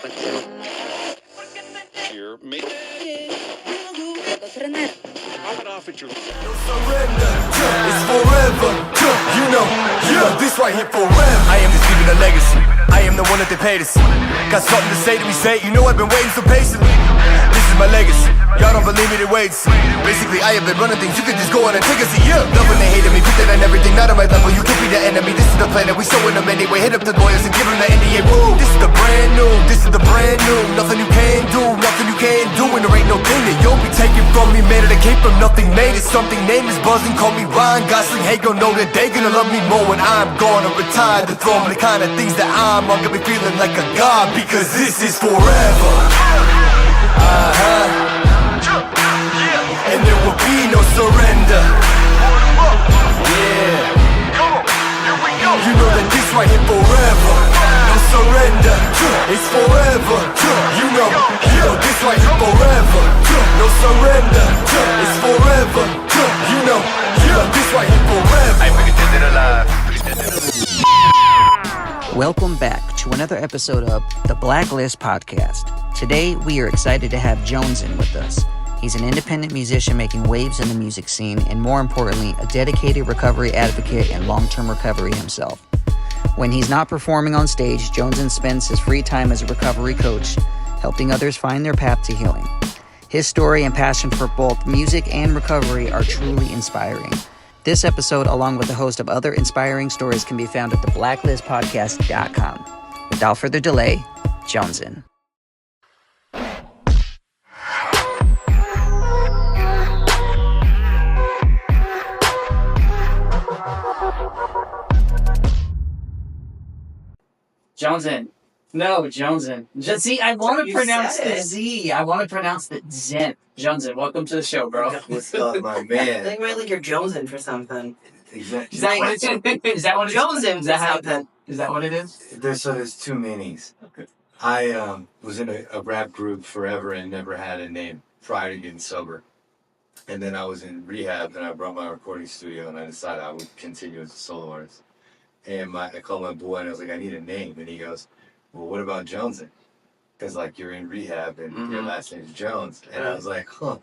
Here, make off at your No surrender, it's forever. You know, this right here forever. I am just leaving a legacy. I am the one that they paid to see. Got something to say to me, say. You know I've been waiting so patiently. This is my legacy. Y'all don't believe me, then wait and see. Basically, I have been running things. You could just go on and take a seat. Yeah, loving they hated me, put that on everything. Not on my level, you could be the enemy. This is the plan that we showing them anyway. Hit up the lawyers and give them the NDA. Woo! This is the brand new. This is the brand new. Nothing you can do, nothing you can't do, and there ain't no thing that you'll be taking from me. Man, that came from nothing made it something. Name is buzzing, call me Ryan Gosling. Hey, gon' know that they gonna love me more when I'm gonna retire the throne. The kind of things that I'm gonna be feeling like a god, because this is forever. And there will be no surrender. Yeah. You know that this right here forever. No surrender. It's forever. You know this right here forever. No surrender. It's forever. You know this right here forever. I make it alive. Welcome back to another episode of the Blaklist Podcast. Today, we are excited to have Jonezen with us. He's an independent musician making waves in the music scene, and more importantly, a dedicated recovery advocate and long-term recovery himself. When he's not performing on stage, Jonezen spends his free time as a recovery coach, helping others find their path to healing. His story and passion for both music and recovery are truly inspiring. This episode, along with a host of other inspiring stories, can be found at theblaklistpodcast.com. Without further delay, Jonezen. Jonezen. No, Jonezen. See, I want to pronounce the Z. I want to pronounce the Zen. Jonezen, welcome to the show, bro. What's up, my man? I think we're like you're Jonezen for something. Exactly. Is that what it is? Is that what it is? Jonezen Is that how something. Is that what it is? There's two meanings. Okay. I was in a rap group forever and never had a name prior to getting sober. And then I was in rehab and I brought my recording studio and I decided I would continue as a solo artist. And I called my boy and I was like, I need a name. And he goes, well, what about Jonezen? Because, like, you're in rehab and your last name's Jones. And I was like, huh.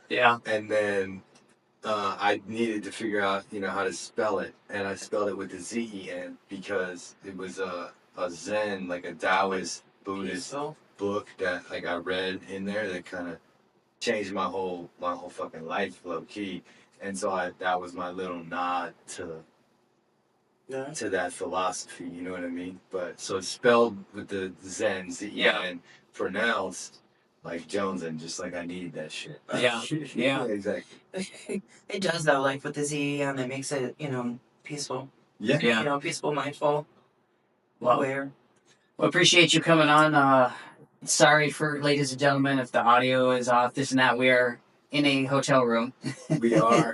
Yeah. And then I needed to figure out, how to spell it. And I spelled it with the Z-E-N because it was a Zen, like a Taoist Buddhist book that, like, I read in there that kind of changed my whole fucking life, low-key. And so that was my little nod to that philosophy, you know what I mean? But so it's spelled with the Zen, Z-E-N, pronounced like Jonezen, just like I need that shit. Yeah. Exactly. It does though, like with the Z, and it makes it, peaceful. Yeah. Peaceful, mindful, Well, aware. Well, appreciate you coming on. Sorry for, ladies and gentlemen, if the audio is off, this and that. We are in a hotel room. We are.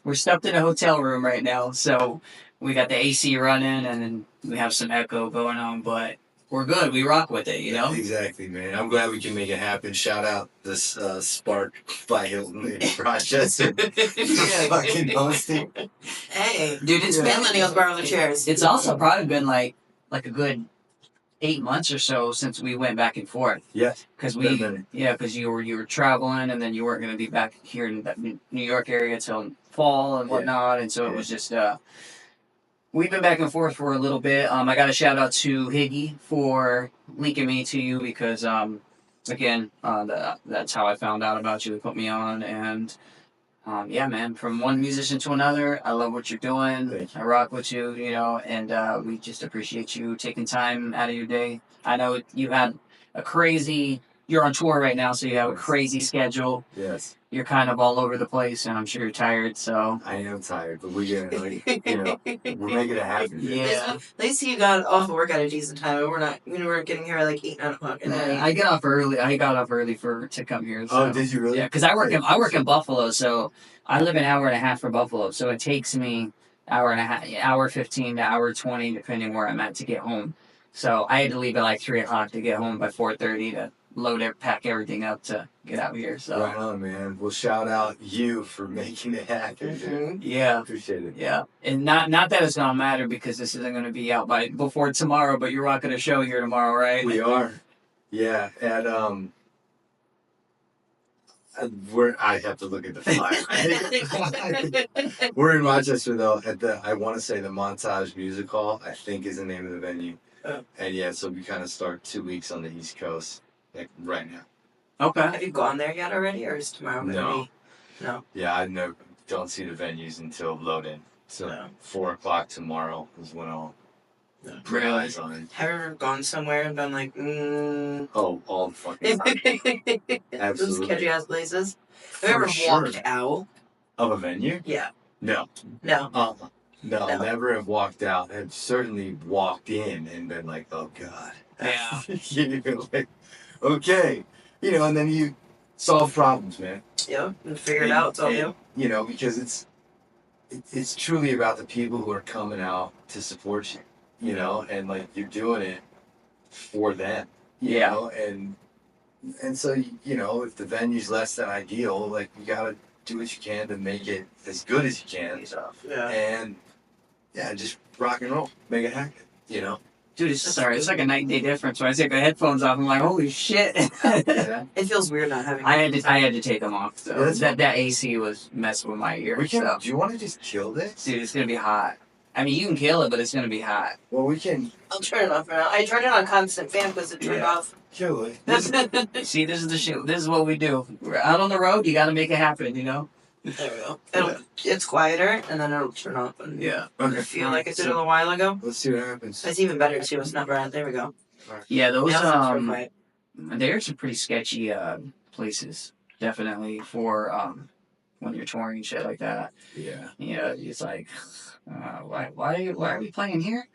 We're stuffed in a hotel room right now, so we got the AC running, and then we have some echo going on, but we're good. We rock with it, Exactly, man. I'm glad we can make it happen. Shout out this Spark by Hilton in Rochester. Fucking hosting. Hey, Dude, it's been millennials borrow the chairs. It's also probably been like a good 8 months or so since we went back and forth. Yes. Because you were traveling, and then you weren't going to be back here in that New York area till fall and whatnot, and so it was just we've been back and forth for a little bit. I got a shout out to Higgy for linking me to you because again that's how I found out about you. They put me on, and yeah, man, from one musician to another, I love what you're doing. Thank you. I rock with you, and we just appreciate you taking time out of your day. I know you had you're on tour right now, so you have a crazy schedule. Yes. You're kind of all over the place, and I'm sure you're tired, so. I am tired, but we're making it happen. Yeah. At least you got off of work at a decent time, and we're not. We're getting here at like 8, 9 o'clock at night. I got off early. to come here. So. Oh, did you really? Yeah, because I work in Buffalo, so I live an hour and a half from Buffalo, so it takes me hour 15 to hour 20, depending where I'm at, to get home. So I had to leave at like 3 o'clock to get home by 4:30 to pack everything up to get out here. So Right on, man. Well, shout out you for making it happen, dude. Yeah. Appreciate it. Yeah. And not that it's gonna matter because this isn't gonna be out before tomorrow, but you're rocking a show here tomorrow, right? We are. Yeah, and I have to look at the flyer. We're in Rochester though, at the I want to say the Montage Music Hall, I think is the name of the venue. Oh. And yeah, so we kind of start 2 weeks on the East Coast, like right now. Have Okay. you gone there yet already, or is tomorrow going to No. be? No. Yeah, I don't see the venues until load-in. So No. 4:00 tomorrow is when I'll put Really? eyes on it. Have you ever gone somewhere and been like, Oh, all the fucking time. those Absolutely. catchy ass places? Have you For ever sure. walked out? Of a venue? Yeah. No. No. No, No. never have walked out. Have certainly walked in and been like, oh God. Yeah. You know, like, okay. You know, and then you solve problems, man. Yep. And figure it out. It's all you. You know, because it's truly about the people who are coming out to support you. You know, and like you're doing it for them. You Yeah. know, and so you know, if the venue's less than ideal, like you gotta do what you can to make it as good as you can. Yeah. And yeah, just rock and roll, make it happen. You know. Dude, it's like a night and day difference. When I take the headphones off, I'm like, holy shit. Yeah. It feels weird not having. I had to take them off. So Yeah, that's that AC was messing with my ears. We can. So. Do you want to just kill this? Dude, it's gonna be hot. I mean, you can kill it, but it's gonna be hot. Well, we can I'll turn it off for now. I turned it on constant fan because it turned Yeah. off. kill it. See, this is the shit. This is what we do. We're out on the road. You got to make it happen. You know. There we go. It's quieter, and then it'll turn off. And Yeah. I feel like it did a little while ago. Let's see what happens. It's even better to see what's not bad. There we go. Yeah. Those Now it sounds real quiet. there's some pretty sketchy places. Definitely for when you're touring and shit like that. Yeah. You know, it's like, why are we playing here?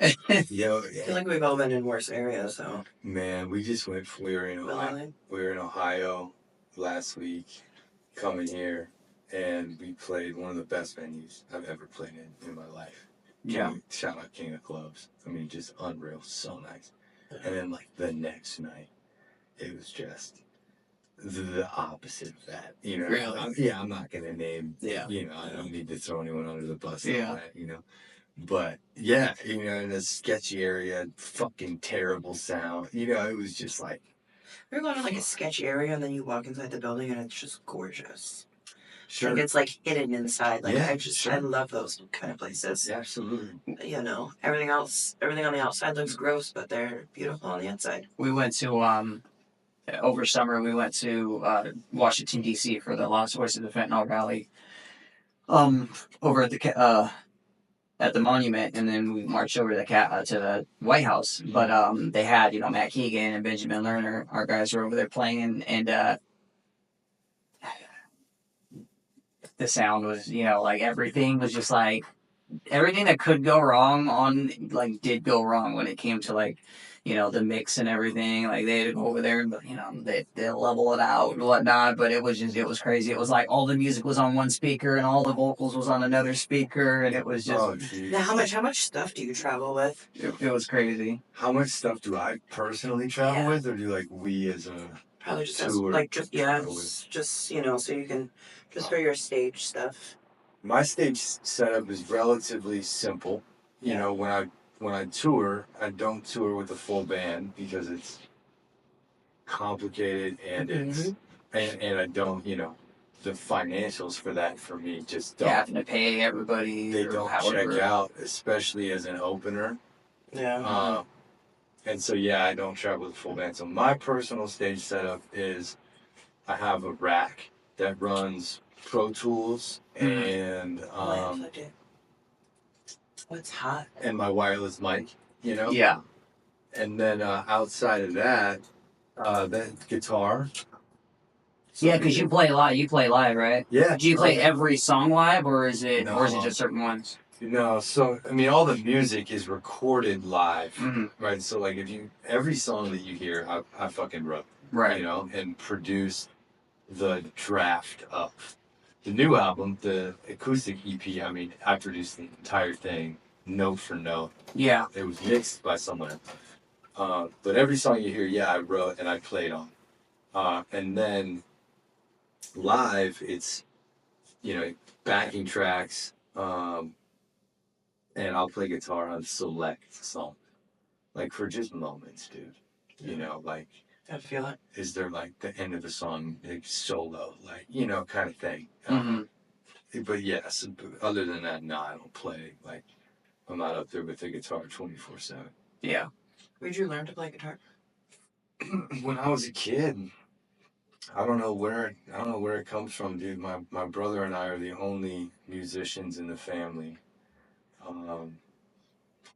Yo, I feel like we've all been in worse areas, so. man, we just went. We were in Ohio. We were in Ohio last week, coming here, and we played one of the best venues I've ever played in my life. Yeah. Shout out King of Clubs. I mean, just unreal, so nice. And then like the next night, it was just the opposite of that. You know. Really? I'm not gonna name. Yeah. You know, I don't need to throw anyone under the bus. Yeah. Like that, you know. But yeah, you know, in a sketchy area, fucking terrible sound. You know, it was just like. We're going to like a sketchy area, and then you walk inside the building, and it's just gorgeous. Sure. Like it's like hidden inside. Like Yeah, I love those kind of places. Yeah, absolutely. You know, everything on the outside looks gross, but they're beautiful on the inside. We went to over summer. We went to Washington D.C. for the Lost Voice of the Fentanyl rally. Over at the monument, and then we marched over to the White House. But they had Matt Keegan and Benjamin Lerner. Our guys were over there playing, and the sound was like everything was just like everything that could go wrong did go wrong when it came to the mix and everything. Like they had to go over there and they level it out and whatnot, but it was crazy. It was like all the music was on one speaker and all the vocals was on another speaker, and it was just Now how much stuff do you travel with? it was crazy. How much stuff do I personally travel Yeah. with, or do we as a Probably just tour? just so you can just for your stage stuff. My stage setup is relatively simple. You know, when I tour, I don't tour with a full band because it's complicated and it's and I don't, the financials for that for me just don't. Having to pay everybody. They or don't however. check out, especially as an opener. Yeah. And so I don't travel with a full band. So my personal stage setup is I have a rack that runs Pro Tools and What's hot? and my wireless mic, Yeah. And then outside of that, that guitar. Yeah, because you play live. You play live, right? Yeah. Do you play every song live, or is it No. just certain ones? No, so I mean, all the music is recorded live, Mm-hmm. right? So like, every song that you hear, I fucking wrote, Right. and produced the draft of the new album, the acoustic EP. I mean, I produced the entire thing, note for note. Yeah. It was mixed by someone else. But every song you hear, I wrote and I played on. And then live, it's, backing tracks, and I'll play guitar on select songs, like for just moments, dude. I feel it. is there like the end of the song, like solo, like, kind of thing. But yes, other than that, no, I don't play. Like, I'm not up there with the guitar 24/7. Yeah. Where'd you learn to play guitar? When I was a kid, I don't know where it comes from, dude. My brother and I are the only musicians in the family.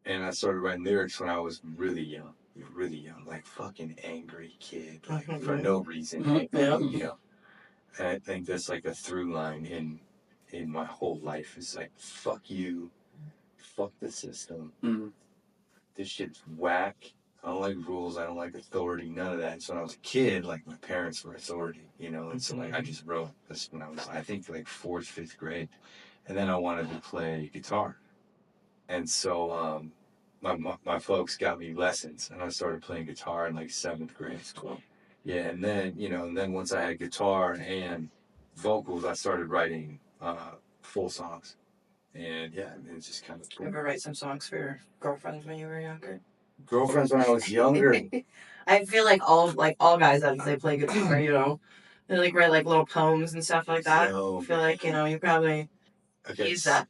And I started writing lyrics when I was really young, like fucking angry kid, like for no reason. Yeah. And I think that's like a through line in my whole life. It's like, fuck you, fuck the system. This shit's whack. I don't like rules. I don't like authority. None of that. So when I was a kid, like my parents were authority, and so like I just wrote this when I was, I think, like 4th, 5th grade, and then I wanted to play guitar, and so my folks got me lessons, and I started playing guitar in like 7th grade. Cool. Yeah, and then once I had guitar and vocals, I started writing full songs, and yeah, it's just kind of cool. Ever write some songs for your girlfriends when you were younger? Girlfriends when I was younger. I feel like all guys as they play guitar, they like write like little poems and stuff like that. So, I feel like you probably use that.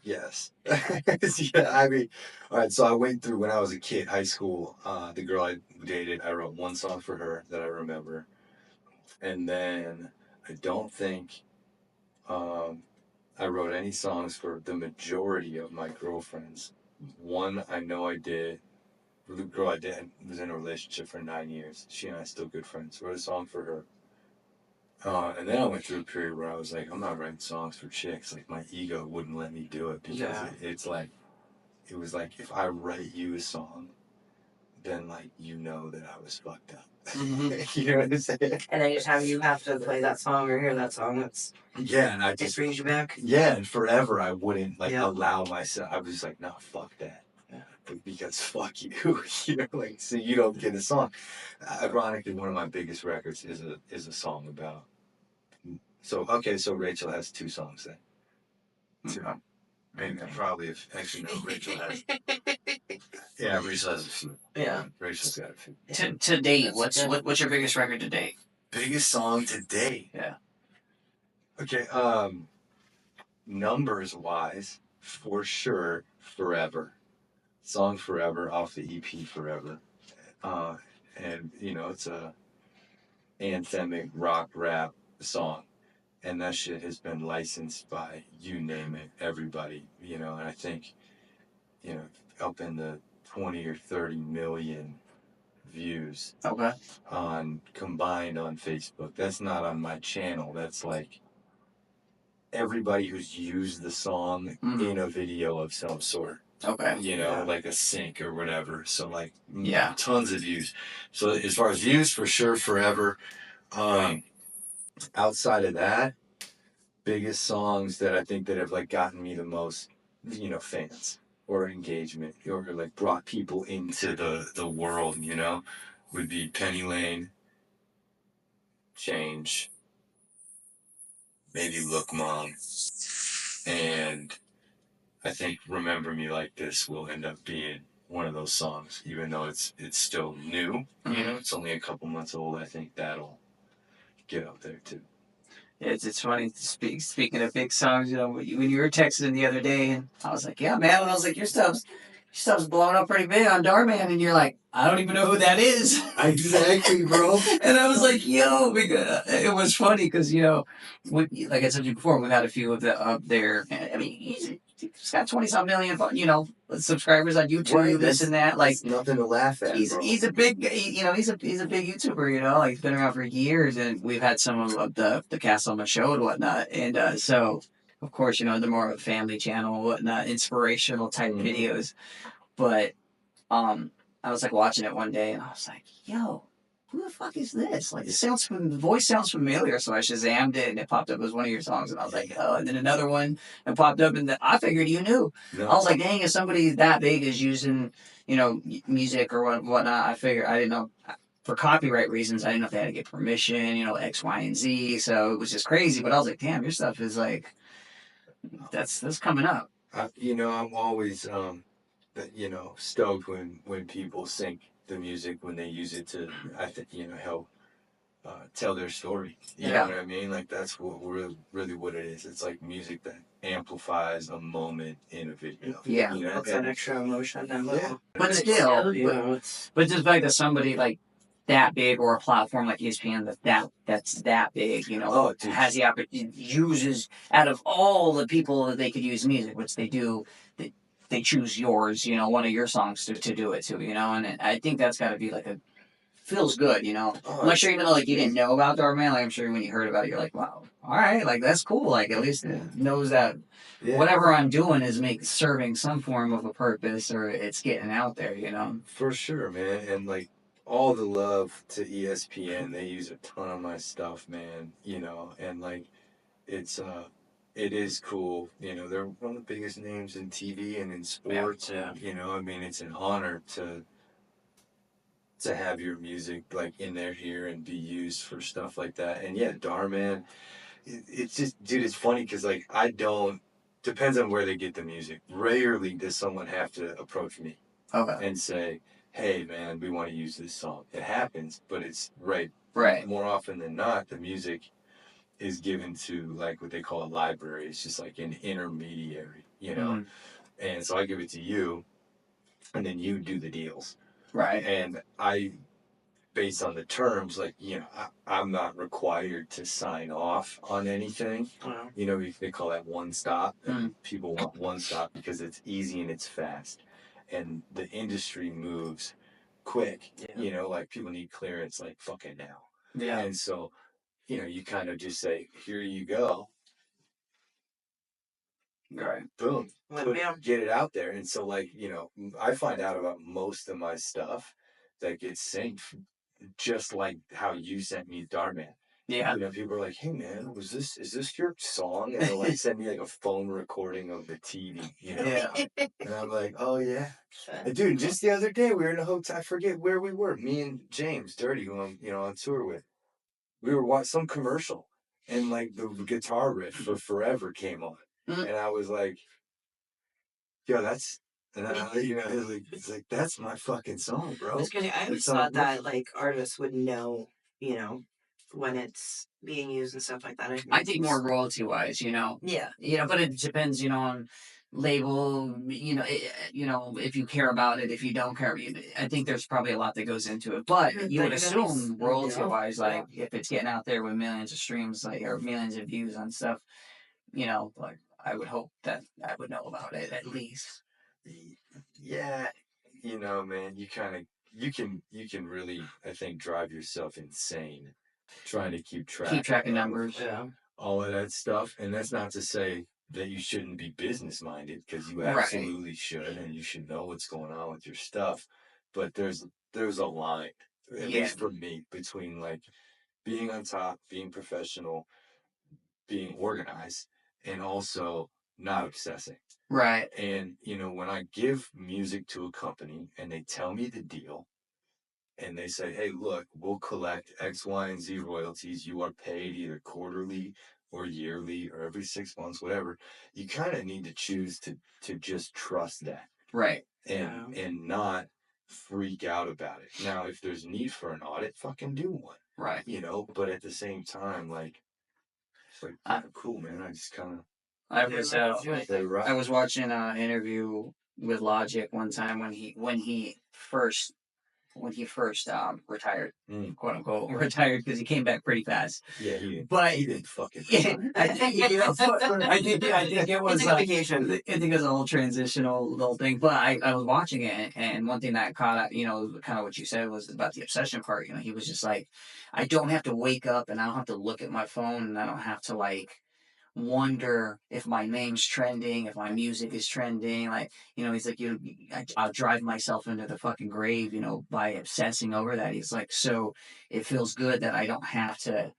Yes. Yeah, I mean, all right, so I went through, when I was a kid, high school, the girl I dated, I wrote one song for her that I remember. And then I don't think I wrote any songs for the majority of my girlfriends. One I know I did. The girl I did was in a relationship for 9 years. She and I are still good friends. Wrote a song for her. And then I went through a period where I was like, I'm not writing songs for chicks. Like, my ego wouldn't let me do it because it was like, if I write you a song, then like, that I was fucked up. You know what I'm saying? And anytime you have to play that song or hear that song, and I it just brings you back. Yeah, and forever I wouldn't allow myself. I was like, no, fuck that. Because fuck you, like, so you don't get a song. Ironically, one of my biggest records is a song about. So Rachel has 2 songs then. Two. Maybe probably actually no, Rachel has. Yeah, Rachel has a few. Yeah, Rachel's got a few. To date, what's your biggest record to date? Biggest song to date. Yeah. Okay. Numbers wise, for sure, Forever. Song Forever off the EP Forever. And it's a anthemic rock rap song. And that shit has been licensed by, you name it, everybody, and I think, up in the 20 or 30 million views. Okay. Combined on Facebook. That's not on my channel. That's like everybody who's used the song in a video of some sort. Okay. Like a sync or whatever. So like, tons of views. So as far as views, for sure, Forever. Outside of that, biggest songs that I think that have like gotten me the most, fans or engagement or like brought people into the world, would be Penny Lane, Change, maybe Look Mom, and I think Remember Me Like This will end up being one of those songs, even though it's still new, it's only a couple months old. I think that'll get up there too. It's funny, speaking of big songs, when you were texting the other day, and I was like, yeah, man, and I was like, your stuff's blowing up pretty big on Darman, and you're like, I don't even know who that is. Exactly, bro. And I was like, yo, because it was funny because, like I said to you before, we've had a few of the up there. I mean, he's got 20-some million, subscribers on YouTube, right, this and that. Like, nothing to laugh at. He's a big, he's a big YouTuber. Like, he's been around for years, and we've had some of the cast on my show and whatnot. And so, of course, they're more of a family channel and whatnot, inspirational type videos. But I was like watching it one day, and I was like, yo, who the fuck is this? Like, the voice sounds familiar. So I Shazammed it, and it popped up as one of your songs, and I was like, oh, and then another one, and popped up, and I figured you knew. No. I was like, dang, if somebody that big is using, music or whatnot, I figured, I didn't know, for copyright reasons, I didn't know if they had to get permission, X, Y, and Z, so it was just crazy, but I was like, damn, your stuff is like, that's coming up. I'm always, stoked when people sync the music when they use it to, I think, help tell their story. You Yeah. know what I mean? Like that's what really what it is. It's like music that amplifies a moment in a video. Yeah. That's that extra emotion. That Yeah. But still, it's but just like that somebody like that big or a platform like ESPN that's that big, Oh, dude. has the opportunity, uses out of all the people that they could use music, which they do, they choose yours, one of your songs to do it to, and I think that's got to be like feels good, Oh, I'm not sure even though like you didn't know about Darkman, like I'm sure when you heard about it, you're like, wow, all right, like that's cool, like at least it knows that Yeah. whatever I'm doing is serving some form of a purpose or it's getting out there, For sure, man. And like all the love to ESPN. They use a ton of my stuff, man. And like it's it is cool. They're one of the biggest names in TV and in sports. Yeah. And I mean it's an honor to have your music like in their ear and be used for stuff like that. And yeah, Darman, it's just, dude, it's funny because like I don't, depends on where they get the music. Rarely does someone have to approach me Okay. and say, hey man, we want to use this song. It happens, but it's right. More often than not, the music is given to like what they call a library. It's just like an intermediary, And so I give it to you, and then you do the deals. Right. And I, based on the terms, like, I'm not required to sign off on anything. Wow. They call that one stop. And people want one stop because it's easy and it's fast. And the industry moves quick. Yeah. Like people need clearance like fucking now. Yeah. And so, you kind of just say, here you go. Right. Boom. Yeah. Get it out there. And so like, I find out about most of my stuff that gets synced just like how you sent me Darman. Yeah. People are like, hey man, is this your song? And they'll like send me like a phone recording of the TV, Yeah. And I'm like, oh yeah. And dude, just the other day we were in a hotel, I forget where we were, me and James Dirty, who I'm, on tour with. We were watching some commercial and like the guitar riff for Forever came on. Mhm. And I was like, yo, that's, and then it's like, that's my fucking song, bro. It's crazy. I always thought that like artists would know, when it's being used and stuff like that. I think more royalty wise, Yeah. But it depends, on label, if you care about it, if you don't care, I think there's probably a lot that goes into it. But you would assume royalty wise, like if it's getting out there with millions of streams, like or millions of views on stuff, like I would hope that I would know about it at least. Yeah, man, you can really, I think, drive yourself insane trying to keep track of numbers. Yeah. All of that stuff. And that's not to say that you shouldn't be business minded, because you absolutely should, and you should know what's going on with your stuff. But there's a line, at least for me, between like being on top, being professional, being organized, and also not obsessing. Right. And, when I give music to a company and they tell me the deal and they say, hey, look, we'll collect X, Y, and Z royalties. You are paid either quarterly or yearly or every 6 months, whatever. You kind of need to choose to just trust that. Right. And not freak out about it. Now, if there's need for an audit, fucking do one. Right. But at the same time, like, it's like, cool, man. I just kind of. I was watching an interview with Logic one time when he first retired, quote unquote, retired, because he came back pretty fast. Yeah, he didn't fucking. I think it was vacation. I think it was a whole transitional little thing. But I was watching it, and one thing that caught out, kind of what you said was about the obsession part. He was just like, I don't have to wake up and I don't have to look at my phone and I don't have to like wonder if my name's trending, if my music is trending. Like, he's like, I'll drive myself into the fucking grave, by obsessing over that. He's like, so it feels good that I don't have to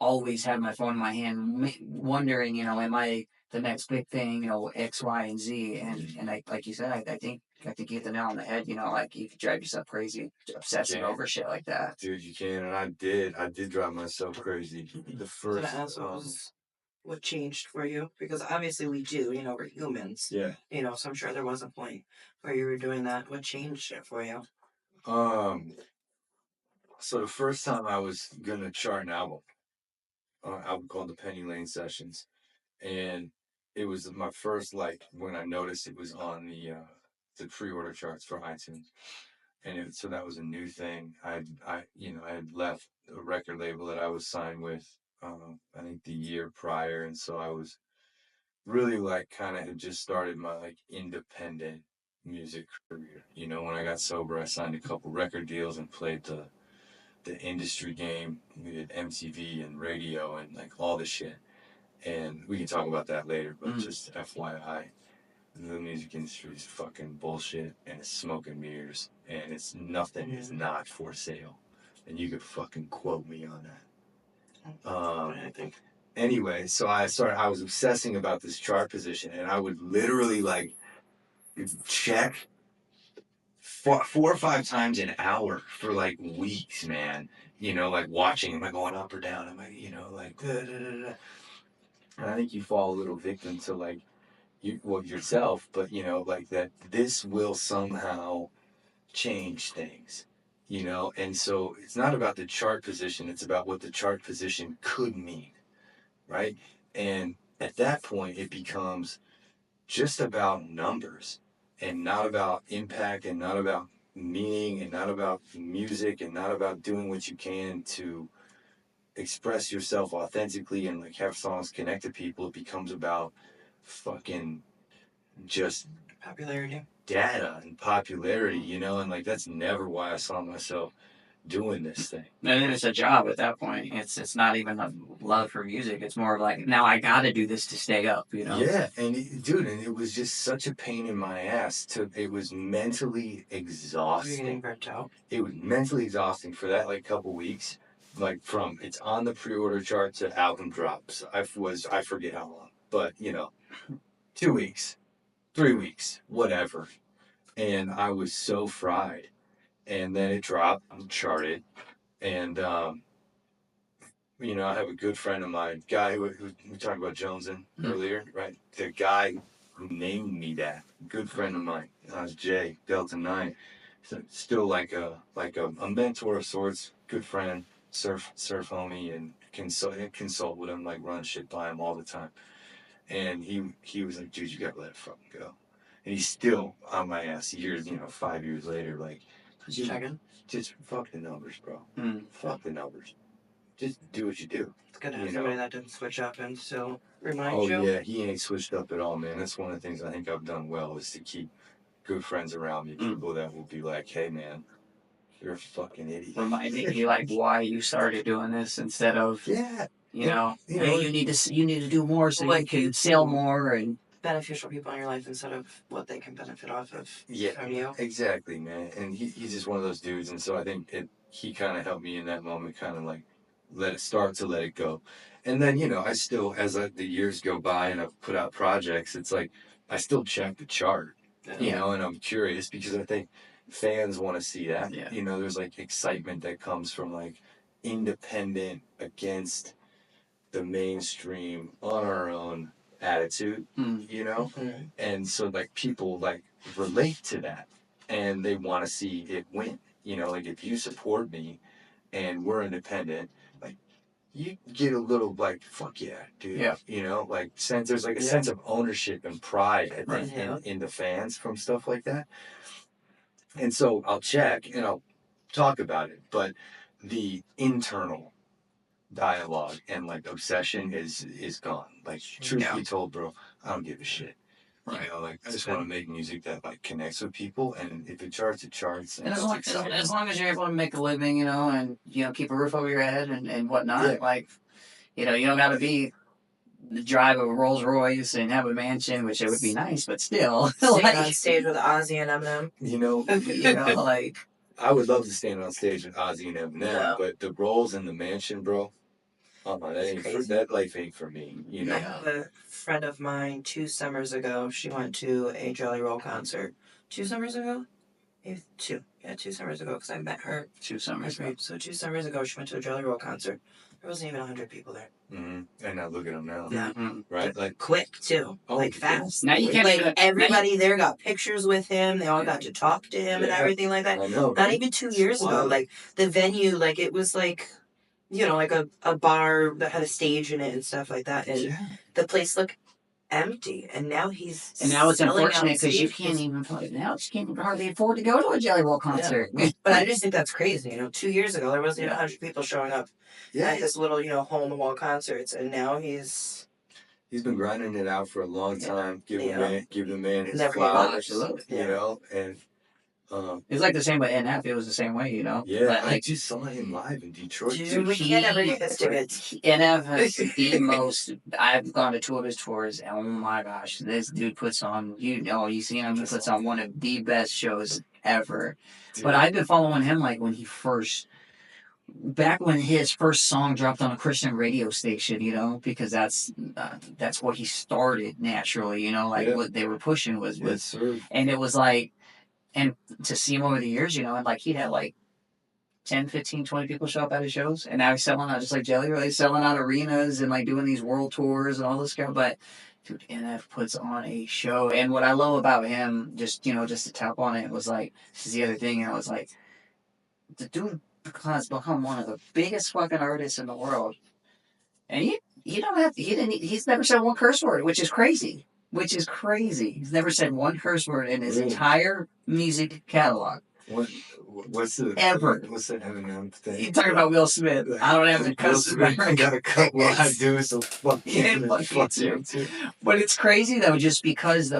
always have my phone in my hand, wondering, am I the next big thing, X, Y, and Z. And like you said, I think you hit the nail on the head. Like you could drive yourself crazy obsessing over shit like that. Dude, you can, and I did drive myself crazy. The first. What changed for you? Because obviously we do, we're humans. Yeah. So I'm sure there was a point where you were doing that. What changed it for you? So the first time I was gonna chart an album called the Penny Lane Sessions, and it was my first like when I noticed it was on the pre-order charts for iTunes, and so that was a new thing. I had left a record label that I was signed with, I think the year prior, and so I was really like kind of had just started my like independent music career. When I got sober, I signed a couple record deals and played the industry game. We did MTV and radio and like all this shit. And we can talk about that later, but just FYI, the music industry is fucking bullshit and it's smoke and mirrors and it's nothing is not for sale. And you could fucking quote me on that. I think. Anyway, so I was obsessing about this chart position and I would literally like check four or five times an hour for like weeks, man. Like watching, am I going up or down? Am I, like, da, da, da, da. And I think you fall a little victim to like, yourself, but like that this will somehow change things, and so it's not about the chart position, it's about what the chart position could mean, right? And at that point, it becomes just about numbers and not about impact and not about meaning and not about music and not about doing what you can to express yourself authentically and like have songs connect to people. It becomes about fucking just Popularity. data and popularity, and like that's never why I saw myself doing this thing. And then it's a job at that point. It's not even a love for music. It's more of like, now I got to do this to stay up, Yeah, and it was just such a pain in my ass. It was mentally You're exhausting. getting burnt out. It was mentally exhausting for that like couple weeks. Like from it's on the pre-order chart to album drops. I forget how long, but 2 weeks, 3 weeks, whatever. And I was so fried. And then it dropped, charted, and I have a good friend of mine, guy who we talked about Jonezen earlier, right? The guy who named me that, good friend of mine, Jay Delta 9, so still like a mentor of sorts, good friend, surf homie, and consult with him, like run shit by him all the time. And he was like, dude, you gotta let it fucking go. And he's still on my ass 5 years later, like, Just checking. just fuck the numbers, bro. Fuck the numbers. Just do what you do. It's good to have somebody that didn't switch up and still remind Oh, you. yeah, he ain't switched up at all, man. That's one of the things I think I've done well is to keep good friends around me, people that will be like, hey, man, you're a fucking idiot. Reminding you like why you started doing this instead of Yeah. hey, you need to do more so you can sell more and Beneficial people in your life instead of what they can benefit off of from you. Exactly, man. And he's just one of those dudes. And so I think he kind of helped me in that moment, kind of like let it go. And then, I still, as the years go by and I've put out projects, it's like I still check the chart, and I'm curious because I think fans want to see that. Yeah. There's like excitement that comes from like independent against the mainstream on our own attitude, and so like people like relate to that and they want to see it win. Like if you support me and we're independent, like you get a little like fuck yeah, dude. Like there's like a sense of ownership and pride I think in the fans from stuff like that. And so I'll check and I'll talk about it, but the internal dialogue and like obsession is gone. Like truth be told, bro, I don't give a shit. Right. Like I just want to make music that like connects with people, and if it charts, it charts. And as long as you're able to make a living, and keep a roof over your head and whatnot, like you don't got to be the drive of a Rolls Royce and have a mansion, which it would be nice, but still, Sitting on stage with Ozzy and Eminem. Like I would love to stand on stage with Ozzy and Eminem, but the roles in the mansion, bro. That life ain't for me, I have a friend of mine 2 summers ago. She went to a Jelly Roll concert. 2 summers ago? Maybe 2. Yeah, 2 summers ago, because I met her. 2 summers ago. So 2 summers ago, she went to a Jelly Roll concert. There wasn't even 100 people there. Mm-hmm. And now look at them now. Yeah. Right? Like, quick too, fast. Now you can't like even, everybody there got pictures with him. They all got to talk to him and everything like that. I know. Not even 2 years ago. Like the venue, like it was like, like a bar that had a stage in it and stuff like that. And the place looked empty. And now he's now it's selling unfortunate out because you stages. can't even you can't hardly afford to go to a Jelly Roll concert. But I just think that's crazy. 2 years ago there wasn't even 100 people showing up at his little hole in the wall concerts, and now he's been grinding it out for a long time. Give the man his Never flowers. absolutely. And It's like the same with NF. It was the same way, Yeah, But, I just saw him live in Detroit. Dude, we can't ever get his tickets. NF has the most. I've gone to 2 of his tours, and oh my gosh, this dude puts on. You see him. He puts on one of the best shows ever. Dude. But I've been following him like when he first. Back when his first song dropped on a Christian radio station, because that's what he started naturally, what they were pushing was, and it was like, and to see him over the years, and like he'd have like 10, 15, 20 people show up at his shows, and now he's selling out just like Jelly Roll, he's selling out arenas and like doing these world tours and all this stuff, but dude, NF puts on a show, and what I love about him, just to tap on it, was like, this is the other thing, I was like, the dude has become one of the biggest fucking artists in the world, and you don't have to. He's never said one curse word, which is crazy. He's never said one curse word in his entire music catalog. What's the Eminem thing? You talking about Will Smith? I don't have a cuss word. I got a couple I do, so fuck you. Too. But it's crazy though, just because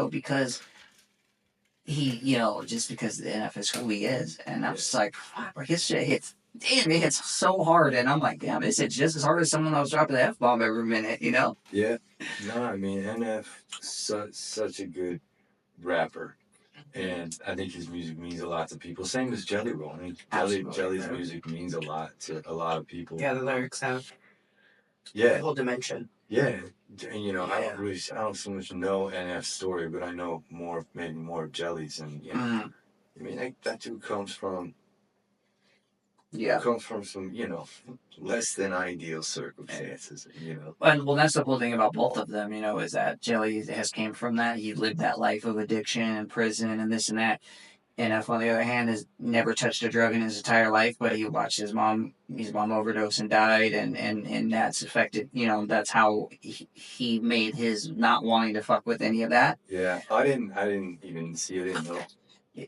he, just because the NF is who he is, and I'm just like, fuck, like his shit hits. Damn, it hits so hard, and I'm like, damn, it hits just as hard as someone that was dropping the F-bomb every minute, Yeah. No, I mean, NF, such a good rapper, and I think his music means a lot to people. Same as Jelly Roll. I mean, Jelly's music means a lot to a lot of people. Yeah, the lyrics have a whole dimension. Yeah, and I don't so much know NF's story, but I know maybe more of Jelly's, and I mean that dude comes from some less than ideal circumstances, And well, that's the cool thing about both of them, is that Jelly has came from that. He lived that life of addiction and prison and this and that. NF, on the other hand, has never touched a drug in his entire life, but he watched his mom overdose and died, and that's affected, that's how he made his not wanting to fuck with any of that. Yeah, I didn't even see it. I didn't know.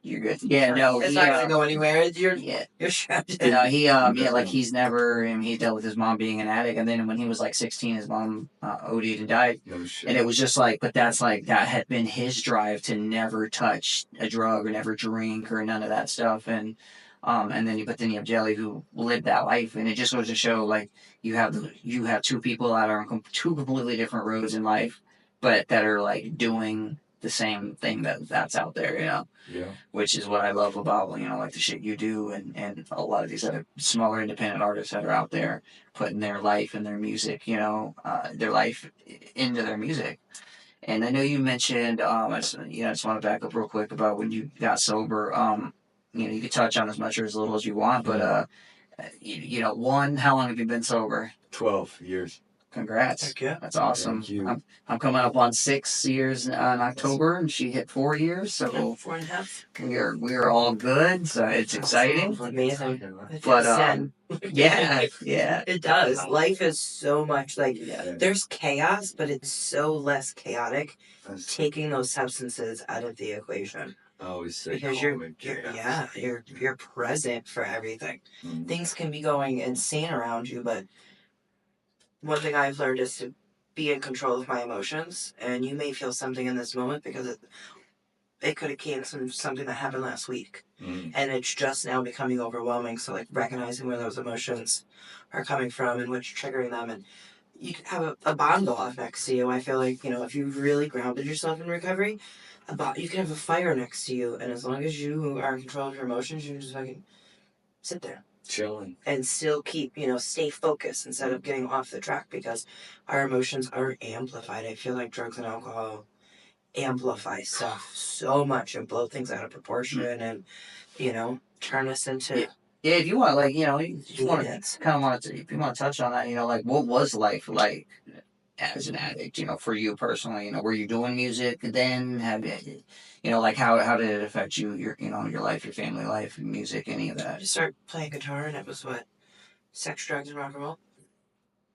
You're good. Yeah, no. It's not gonna go anywhere. You're strapped in. He's never, he dealt with his mom being an addict, and then when he was like 16, his mom OD'd and died. No shit. And it was just like, but that's like, that had been his drive to never touch a drug or never drink or none of that stuff. And then you have Jelly who lived that life, and it just goes to show, like, you have 2 people that are on 2 completely different roads in life, but that are like doing the same thing that's out there, Yeah. Which is what I love about, like the shit you do and a lot of these other smaller independent artists that are out there putting their life and their music, their life into their music. And I know you mentioned, I just want to back up real quick about when you got sober. You could touch on as much or as little as you want, but, one, how long have you been sober? 12 years. Congrats. Heck yeah. That's awesome. Thank you. I'm coming up on 6 years in October, and she hit 4 years, so 4.5. we're all good. So it's exciting. Amazing. It But, feels zen. yeah. It does. Life is so much like Yeah. there's chaos, but it's so less chaotic. Taking those substances out of the equation. I always say Because you're present for everything. Mm-hmm. Things can be going insane around you, but one thing I've learned is to be in control of my emotions. And you may feel something in this moment because it could have came from something that happened last week, and it's just now becoming overwhelming. So like recognizing where those emotions are coming from and what's triggering them, and you can have a bomb go off next to you. I feel like if you've really grounded yourself in recovery, you can have a fire next to you, and as long as you are in control of your emotions, you can just fucking sit there. Chilling. And still keep, stay focused instead of getting off the track, because our emotions are amplified. I feel like drugs and alcohol amplify stuff so much and blow things out of proportion. And, turn us into Yeah, if you want, like, you know, you just want idiots. to kind of want to, if you want to touch on that, you know, like, what was life like as an addict, you know, for you personally? You know, were you doing music then? Have you, you know, like, how did it affect you, your, you know, your life, your family life, music, any of I that? just started playing guitar, and it was what? Sex, drugs, and rock and roll?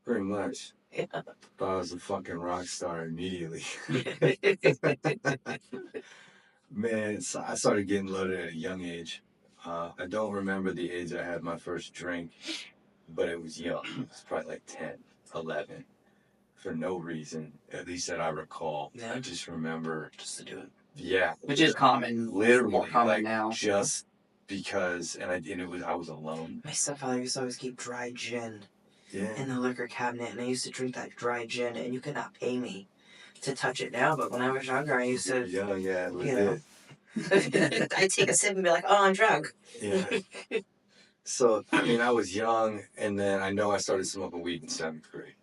Pretty much. Yeah. Thought I was a fucking rock star immediately. Man, so I started getting loaded at a young age. I don't remember the age I had my first drink, but it was young. It was probably like 10, 11, for no reason, at least that I recall. Yeah. I just remember, Just to do it. yeah. Which is common, Literally, more common like, now. just because, and I was alone. My stepfather used to always keep dry gin Yeah. in the liquor cabinet, and I used to drink that dry gin, and you could not pay me to touch it now, but when I was younger, I used to, Young, yeah, it was you know. it. I'd take a sip and be like, oh, I'm drunk. Yeah. So, I mean, I was young, and then I know I started smoking weed in 7th grade.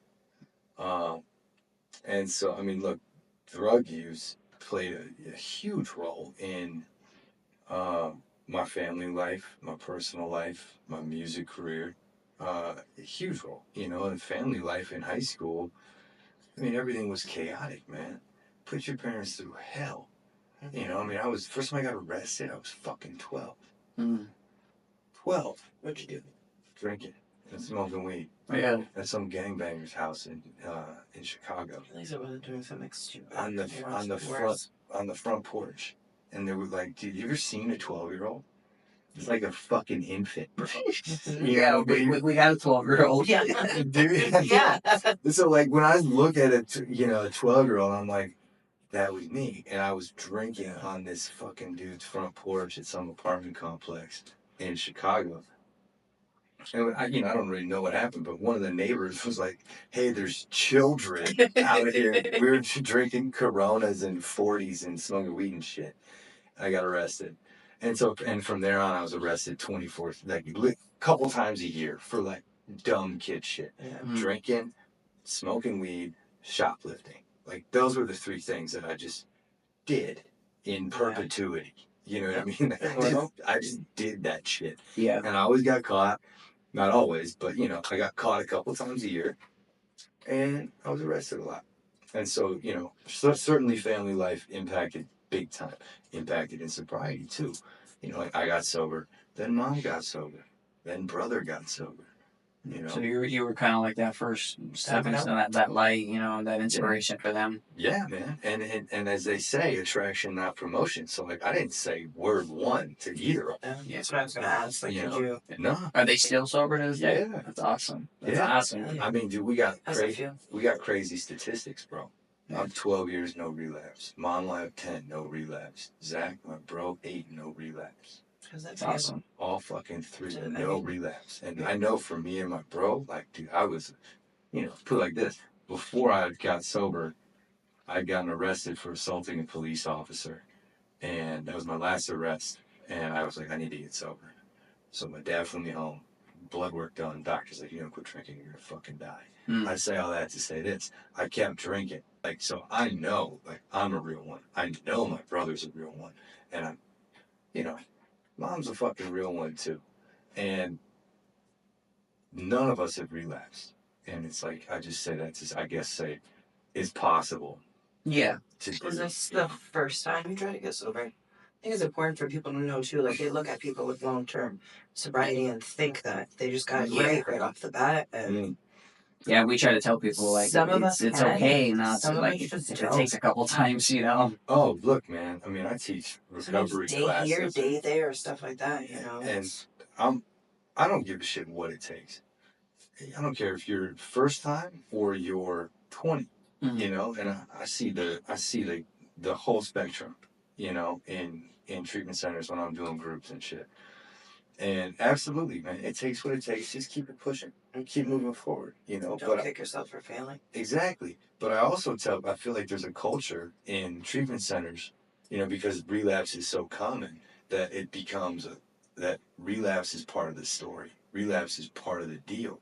And so, I mean, look, drug use played a huge role in my family life, my personal life, my music career. A huge role, you know, in family life in high school. I mean, everything was chaotic, man. Put your parents through hell. You know, I mean, first time I got arrested, I was fucking 12. 12. What'd you do? Drinking and smoking weed Yeah. at some gangbanger's house in Chicago. At least I wasn't doing something stupid. On the front porch. And they were like, dude, you ever seen a 12-year-old? It's like a fucking infant, bro. Yeah, we got a 12-year-old. Yeah. Dude. Yeah. So, like, when I look at a 12-year-old, I'm like, that was me. And I was drinking on this fucking dude's front porch at some apartment complex in Chicago. And I don't really know what happened, but one of the neighbors was like, hey, there's children out here. We were drinking Coronas and 40s and smoking weed and shit. I got arrested. And from there on, I was arrested 24, like, a couple times a year for, like, dumb kid shit. Yeah. Drinking, smoking weed, shoplifting. Like, those were the 3 things that I just did in perpetuity. You know what I mean? I just did that shit. Yeah. And I always got caught. Not always, but, I got caught a couple times a year. And I was arrested a lot. And so, certainly family life impacted big time. Impacted in sobriety, too. Like, I got sober. Then mom got sober. Then brother got sober. So you were kind of like that first stepping stone, that light, that inspiration for them. Yeah, man. And as they say, attraction, not promotion. So, like, I didn't say word one to either of them. Yeah, that's what I was gonna ask. Like, did you? No. Are they still sober to this day? Yeah. That's awesome. That's Yeah. awesome. I mean, dude, we got How's that feel? crazy statistics, bro. I'm 12 years, no relapse. Mom Live 10, no relapse. Zach, my bro, 8, no relapse. How's that That's feel? awesome. All fucking 3, I no mean- relapse. And I know for me and my bro, like, dude, I was, put it like this. Before I got sober, I'd gotten arrested for assaulting a police officer. And that was my last arrest. And I was like, I need to get sober. So my dad flew me home. Blood work done. Doctor's like, you don't quit drinking, you're gonna fucking die. I say all that to say this. I kept drinking. Like, so I know, like, I'm a real one. I know my brother's a real one. And I'm, mom's a fucking real one too. And none of us have relapsed. And it's like, I just say that to, I guess, say it's possible. Yeah. Was this the first time you tried to get sober? I think it's important for people to know too. Like, they look at people with long-term sobriety and think that they just got it right off the bat. And Yeah, we try to tell people, like, Some of us it's can. okay not Some to, of like, us just if it don't. takes a couple times, Oh, look, man. I mean, I teach sometimes recovery day classes. here, day there, stuff like that. And I don't give a shit what it takes. I don't care if you're first time or you're 20, and I see the whole spectrum, in treatment centers when I'm doing groups and shit. And absolutely, man, it takes what it takes. Just keep it pushing and keep moving forward, Don't kick yourself for failing. Exactly. But I feel like there's a culture in treatment centers, because relapse is so common that it becomes that relapse is part of the story. Relapse is part of the deal.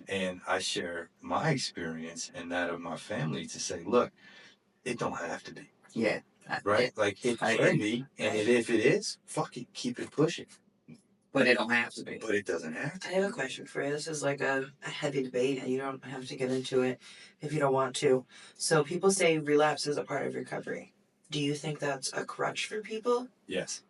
And I share my experience and that of my family to say, look, it don't have to be. Yeah. Right? Like, it can be. And if it is, fuck it, keep it pushing. But it don't have to be. But it doesn't have to. I have a question for you. This is like a heavy debate, and you don't have to get into it if you don't want to. So people say relapse is a part of recovery. Do you think that's a crutch for people? Yes.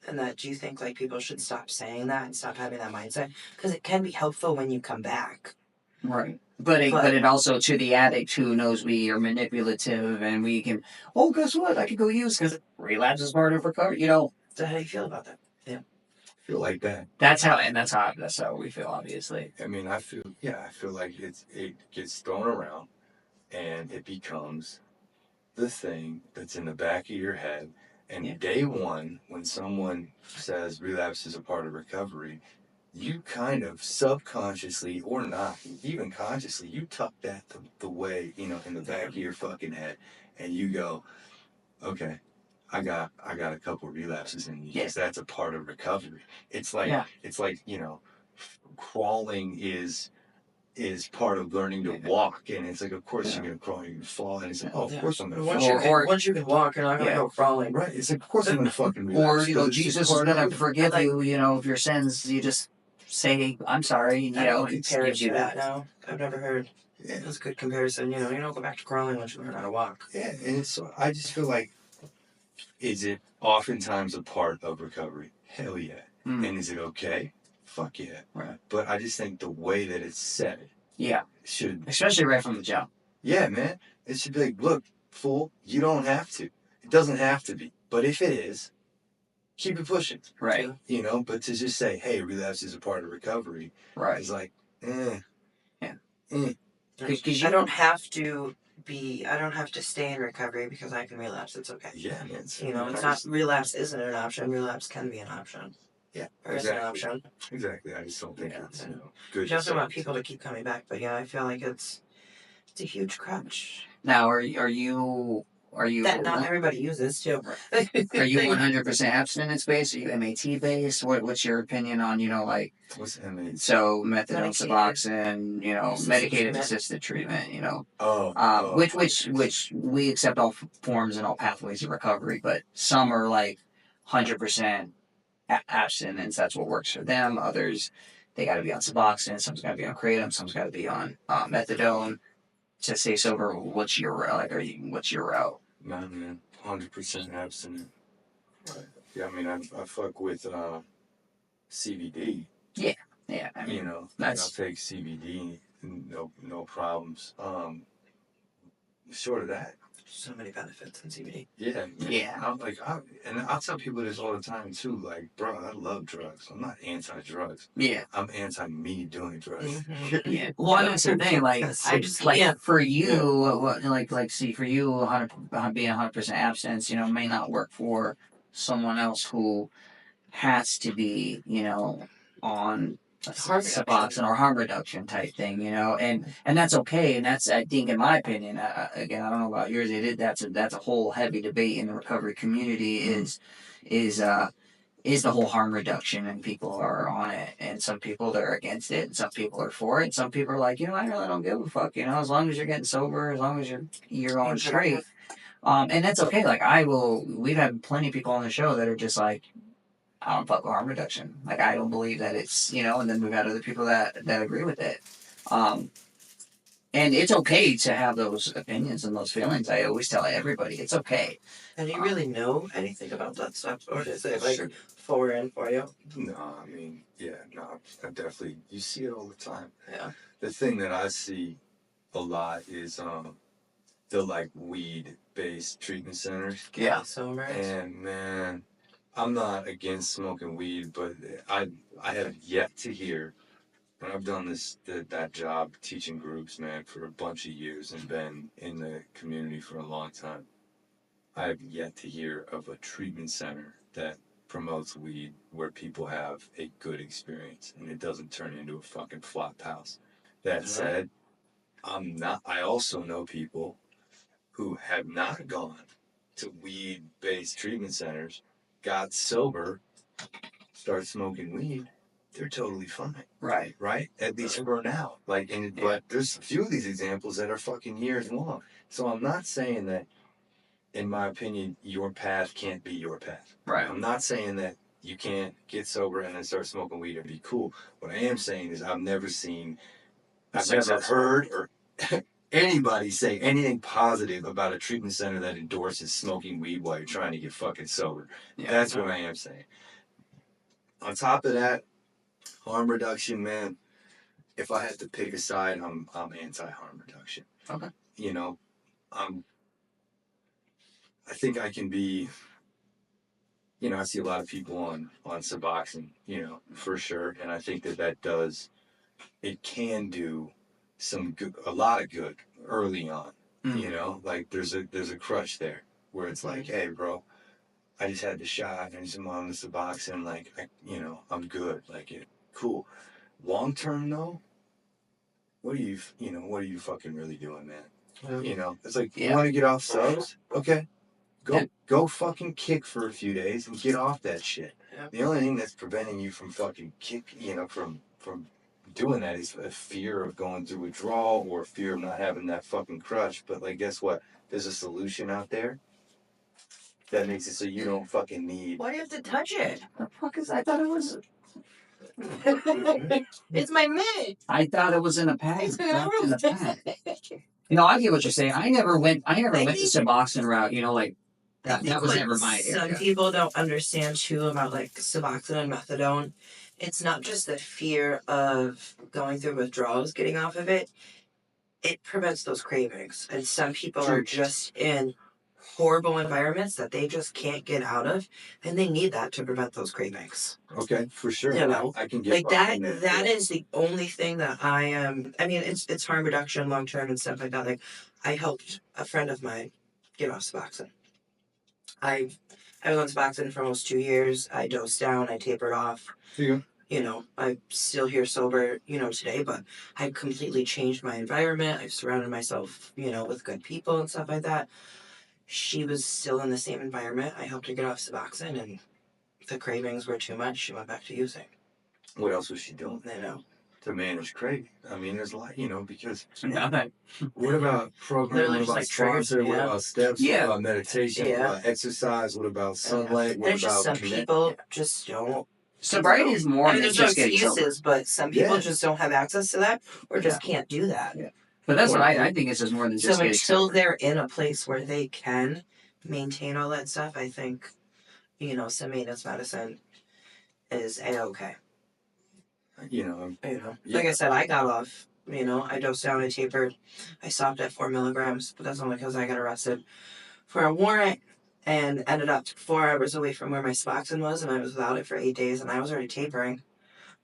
And that do you think like people should stop saying that and stop having that mindset? Because it can be helpful when you come back. Right. But it also, to the addict who knows we are manipulative and we can, oh, guess what? I could go use, because relapse is part of recovery. So how do you feel about that? I feel like that. That's how we feel, obviously. I mean, I feel like it gets thrown around, and it becomes the thing that's in the back of your head. And day one, when someone says relapse is a part of recovery, you kind of subconsciously or not, even consciously, you tuck that the way, in the back of your fucking head, and you go, okay, I got a couple relapses in me, because that's a part of recovery. It's like crawling is part of learning to walk, and it's like, of course you're gonna crawl, you're gonna fall, and it's like, of course I'm gonna fall. Once you can walk, you're not gonna go crawling. Right, it's like, of course I'm gonna fucking relapse. Or, Jesus is gonna forgive you, of your sins. You just say, I'm sorry, I don't it compare gives to you that. that. No, I've never heard. Yeah. That's a good comparison. You don't go back to crawling once you learn how to walk. Yeah, and so I just feel like, is it oftentimes a part of recovery? Hell yeah. And is it okay? Fuck yeah. Right. But I just think the way that it's said should... Especially right from the jump. Yeah, man. It should be like, look, fool, you don't have to. It doesn't have to be. But if it is, keep it pushing. Right. But to just say, hey, relapse is a part of recovery, is like, Because I don't have to stay in recovery because I can relapse. It's okay. Yeah, man. It's not, relapse isn't an option. Relapse can be an option. Yeah, or is an option. Exactly. I just don't think it's good. You also want people to keep coming back, but I feel like it's a huge crutch. Now, are you that not everybody uses too? Are you 100% abstinence based? Are you MAT based? What's your opinion on what's MAT? So methadone, Suboxone, medicated assisted treatment, which we accept all forms and all pathways of recovery, but some are like 100% abstinence. That's what works for them. Others, they got to be on Suboxone. Some's got to be on kratom. Some's got to be on methadone to stay sober. What's your route? What's your route? Nah, man, 100% abstinent. Right. Yeah, I mean, I fuck with CBD. Yeah. I mean, I'll take CBD, no problems. Short of that. So many benefits in CBD. Yeah. I'll tell people this all the time too. Like, bro, I love drugs. I'm not anti-drugs. Yeah. I'm anti-me doing drugs. Mm-hmm. Yeah. Well, that's the thing. Like, I just for you, for you, 100 being 100% abstinence, may not work for someone else who has to be, on Suboxone or harm reduction type thing, and that's okay, and that's, I think, in my opinion, again, I don't know about yours, that's a whole heavy debate in the recovery community is the whole harm reduction, and people are on it, and some people they're against it, and some people are for it, and some people are like, I really don't give a fuck, as long as you're getting sober, as long as you're going straight, and that's okay. Like, we've had plenty of people on the show that are just like, I don't fuck with harm reduction. Like, I don't believe that it's, and then we've got other people that agree with it. And it's okay to have those opinions and those feelings. I always tell everybody, it's okay. And you really know anything about that stuff? Or is it foreign for you? No, I mean, I definitely, you see it all the time. Yeah. The thing that I see a lot is the weed-based treatment centers. Yeah. So right. And man, I'm not against smoking weed, but I have yet to hear, when I've done that job teaching groups, man, for a bunch of years and been in the community for a long time, I have yet to hear of a treatment center that promotes weed where people have a good experience and it doesn't turn into a fucking flop house. That said, I also know people who have not gone to weed-based treatment centers, got sober, start smoking weed, they're totally fine. Right. At least for now. But there's a few of these examples that are fucking years long. So I'm not saying that, in my opinion, your path can't be your path. Right. I'm not saying that, You can't get sober and then start smoking weed and be cool. What I am saying is I've never heard or anybody say anything positive about a treatment center that endorses smoking weed while you're trying to get fucking sober. Yeah, that's what I am saying. On top of that, harm reduction, man. If I had to pick a side, I'm anti-harm reduction. Okay. You know, I think I can be. You know, I see a lot of people on Suboxone, you know, for sure, and I think that it can do some good, a lot of good early on. You know, like there's a crush there where it's like, hey, bro, I just had the shot and I'm on the Suboxone, like, I'm good, like it, cool. Long term though, what are you fucking really doing, man? You know, it's like, you want to get off subs? Okay. Go fucking kick for a few days and get off that shit. Yep. The only thing that's preventing you from fucking from doing that is a fear of going through withdrawal or fear of not having that fucking crush. But like, guess what? There's a solution out there that makes it so you don't fucking need. Why do you have to touch it? The fuck is? I thought it was. It's my mitt. I thought it was in a pack. It's In a pack. No, I get what you're saying. I never went the Suboxone route. You know, like that was never my area. Some people don't understand too about like Suboxone and methadone. It's not just the fear of going through withdrawals, getting off of it. It prevents those cravings, and some people are just in horrible environments that they just can't get out of, and they need that to prevent those cravings. Okay, for sure. You know, I can get like that. That is the only thing that I am. I mean, it's harm reduction, long term, and stuff like that. Like, I helped a friend of mine get off Suboxone. I was on Suboxone for almost 2 years. I dosed down. I tapered off. Yeah. You know, I'm still here sober, you know, today, but I completely changed my environment. I've surrounded myself, you know, with good people and stuff like that. She was still in the same environment. I helped her get off Suboxone, and the cravings were too much. She went back to using. What else was she doing? You know, to manage craving. I mean, there's a lot, you know, because Yeah. what about program? What about like sponsor? triggers, What yeah. about steps? Yeah. What about meditation? Yeah. What about exercise? What about sunlight? What there's just about some people just don't. Sobriety is more I mean, than there's no just getting sober. excuses, but some people just don't have access to that or just can't do that. Yeah. But that's what I think it's just more than just So getting until sober. they're in a place where they can maintain all that stuff, I think, you know, some maintenance medicine is A-okay. You know, Like I said, I got off, you know, I dosed down, I tapered. I stopped at 4 milligrams, but that's only because I got arrested for a warrant and ended up 4 hours away from where my Suboxone was, and I was without it for 8 days, and I was already tapering.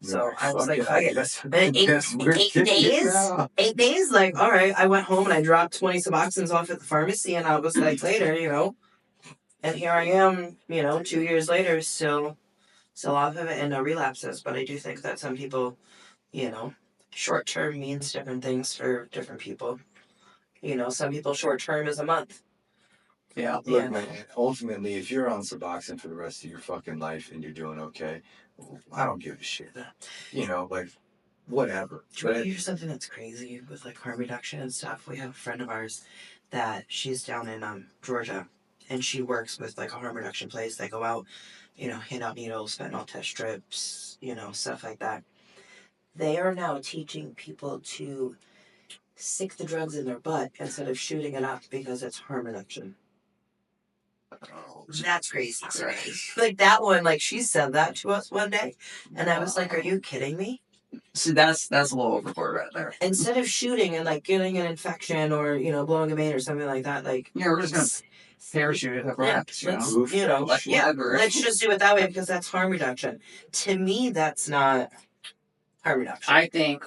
So I was like, fuck it. But 8 days, like, all right, I went home and I dropped 20 Suboxones off at the pharmacy, and I was like, later, you know, and here I am, you know, 2 years later, still off of it and no relapses. But I do think that some people, you know, short term means different things for different people. You know, some people short term is a month. Yeah. Look, man, ultimately, if you're on Suboxone for the rest of your fucking life and you're doing okay, I don't give a shit. You know, like, whatever. Do you want to hear something that's crazy with like harm reduction and stuff? We have a friend of ours that she's down in Georgia, and she works with like a harm reduction place. They go out, you know, hand out needles, fentanyl test strips, you know, stuff like that. They are now teaching people to stick the drugs in their butt instead of shooting it up because it's harm reduction. That's crazy. Like that one, like she said that to us one day, and I was like, "Are you kidding me?" See, that's a little overboard right there. Instead of shooting and like getting an infection or, you know, blowing a vein or something like that, like we're just gonna parachute it up rocks, let's just do it that way because that's harm reduction. To me, that's not harm reduction. I think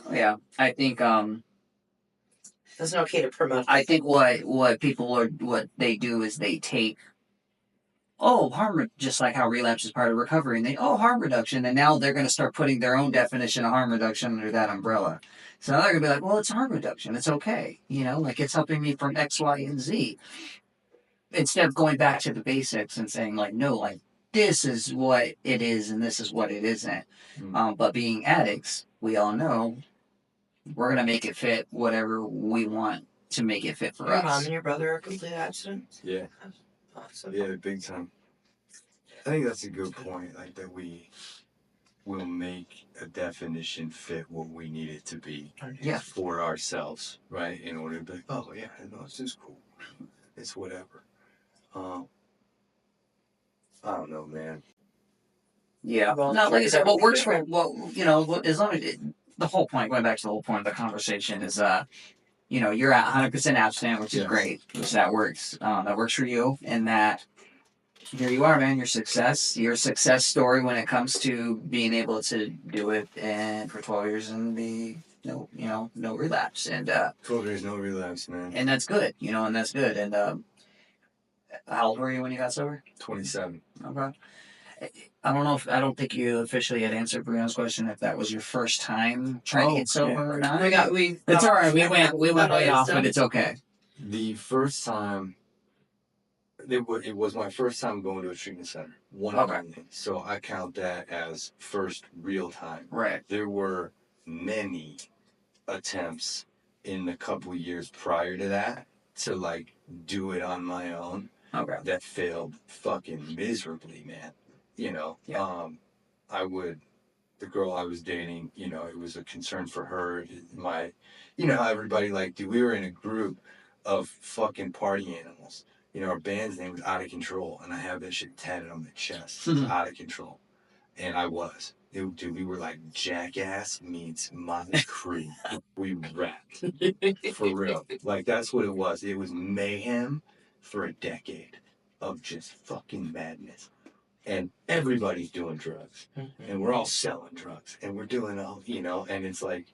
it's not okay to promote. I think what people are, what they do is they take just like how relapse is part of recovery, and they harm reduction, and now they're going to start putting their own definition of harm reduction under that umbrella. So now they're going to be like, well, it's harm reduction, it's okay, you know, like it's helping me from X, Y, and Z. Instead of going back to the basics and saying like, no, like this is what it is and this is what it isn't. But being addicts, we all know we're going to make it fit whatever we want to make it fit for us. Your mom and your brother are complete abstinence? Yeah. Awesome. Yeah, big time. I think that's a good point. Like that we will make a definition fit what we need it to be for ourselves, right? In order to be like, oh yeah, no, it's just cool. It's whatever. I don't know, man. Yeah. Well, No, like I said, what works for, as long as the whole point, going back to the whole point of the conversation is, you're at 100% abstinent, which is great, which that works. That works for you, and that here you are, man. Your success story when it comes to being able to do it and for 12 years and be no relapse, and 12 years, no relapse, man. and that's good, and that's good. And how old were you when you got sober? 27. Okay. I don't think you officially had answered Brianna's question if that was your first time trying to get sober or not. It's all right. We went way off, but it's okay. The first time, it was my first time going to a treatment center. So I count that as first real time. Right. There were many attempts in the couple years prior to that to like do it on my own. Okay. That failed fucking miserably, man. Yeah. The girl I was dating, it was a concern for her. How everybody we were in a group of fucking party animals. Our band's name was Out of Control, and I have that shit tatted on my chest. Out of Control. And I was. We were like Jackass meets Motley Crue. We rapped. For real. Like, that's what it was. It was mayhem for a decade of just fucking madness. And everybody's doing drugs. And we're all selling drugs. And we're doing all, and it's like,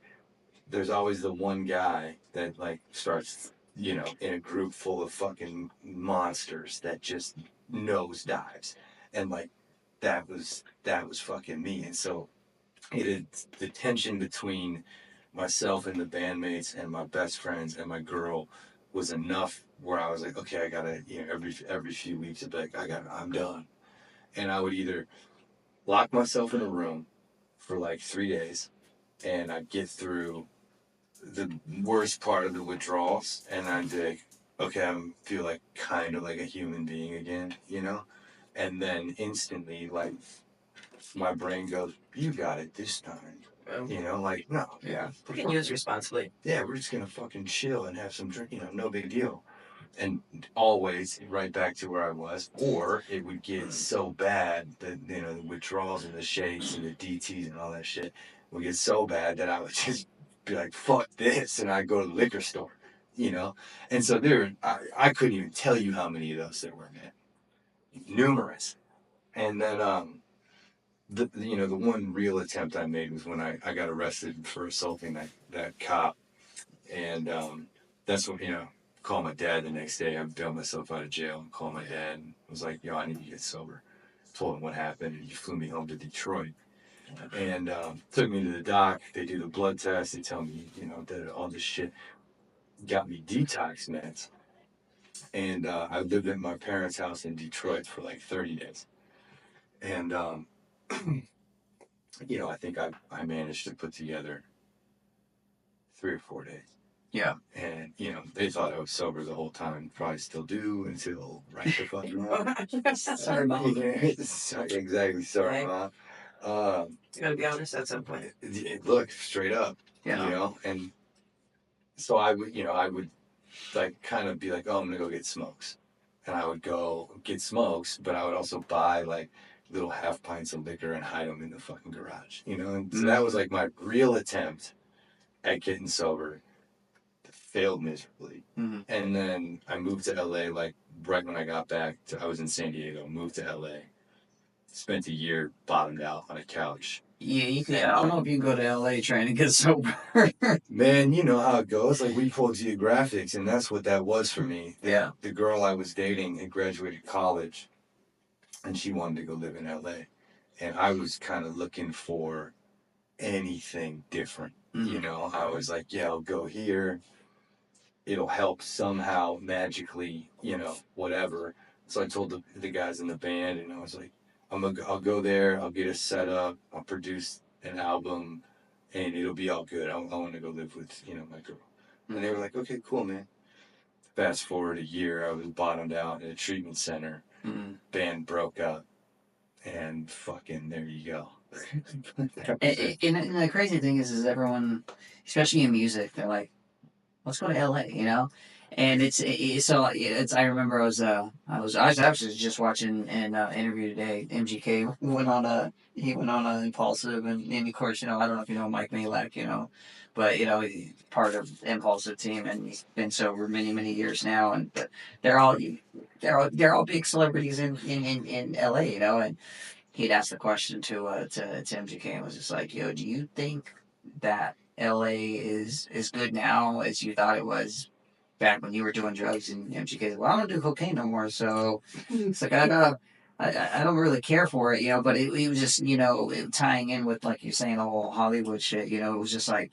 there's always the one guy that, like, starts, in a group full of fucking monsters that just nosedives. And, like, that was fucking me. And so the tension between myself and the bandmates and my best friends and my girl was enough where I was like, okay, I gotta, every few weeks, I'd be like, I'm done. And I would either lock myself in a room for like 3 days, and I'd get through the worst part of the withdrawals, and I'd be like, okay, I feel like kind of like a human being again, And then instantly, like, my brain goes, you got it this time. No. Yeah. You can use responsibly. Yeah, we're just going to fucking chill and have some drink, no big deal. And always right back to where I was. Or it would get so bad that, the withdrawals and the shakes and the DTs and all that shit would get so bad that I would just be like, fuck this. And I'd go to the liquor store, And so I couldn't even tell you how many of those there were, man. Numerous. And then, the one real attempt I made was when I got arrested for assaulting that cop. And that's when, called my dad the next day. I bailed myself out of jail and called my dad and was like, I need to get sober. Told him what happened, and he flew me home to Detroit. And took me to the doc. They do the blood test. They tell me, that all this shit got me detox meds. And I lived at my parents' house in Detroit for like 30 days. And, I think I managed to put together 3 or 4 days. Yeah. And, they thought I was sober the whole time. Probably still do until right the fucking now. Sorry, Mom. Exactly. Sorry, Mom. You gotta be honest at some point. Look, straight up. Yeah. And so I would like kind of be like, oh, I'm going to go get smokes. And I would go get smokes, but I would also buy like little half pints of liquor and hide them in the fucking garage, And so that was like my real attempt at getting sober. Failed miserably. Mm-hmm. And then I moved to LA, like right when I got back. I was in San Diego, moved to LA. Spent a year bottomed out on a couch. Yeah, I don't know if you can go to LA trying to get sober. Man, you know how it goes. Like, we pulled geographics, and that's what that was for me. The girl I was dating had graduated college, and she wanted to go live in LA. And I was kind of looking for anything different. Mm-hmm. I was like, yeah, I'll go here. It'll help somehow, magically, whatever. So I told the guys in the band, and I was like, I'll go there, I'll get a setup, I'll produce an album, and it'll be all good. I want to go live with, my girl. Mm-hmm. And they were like, okay, cool, man. Fast forward a year, I was bottomed out in a treatment center. Mm-hmm. Band broke up. and fucking there you go. And the crazy thing is everyone, especially in music, they're like, let's go to LA, you know? And I remember I was actually just watching an interview today. MGK he went on a Impulsive, and of course, you know, I don't know if you know Mike Malek, you know, but you know, he's part of the Impulsive team, and he's been sober many years now, and but they're all they're all big celebrities in LA, you know, and he'd asked the question to MGK and was just like, yo, do you think that LA is as good now as you thought it was back when you were doing drugs? And MGK said, well, I don't do cocaine no more, so it's like I don't really care for it, you know. But it was just, you know, tying in with, like you're saying, the whole Hollywood shit, you know. It was just like,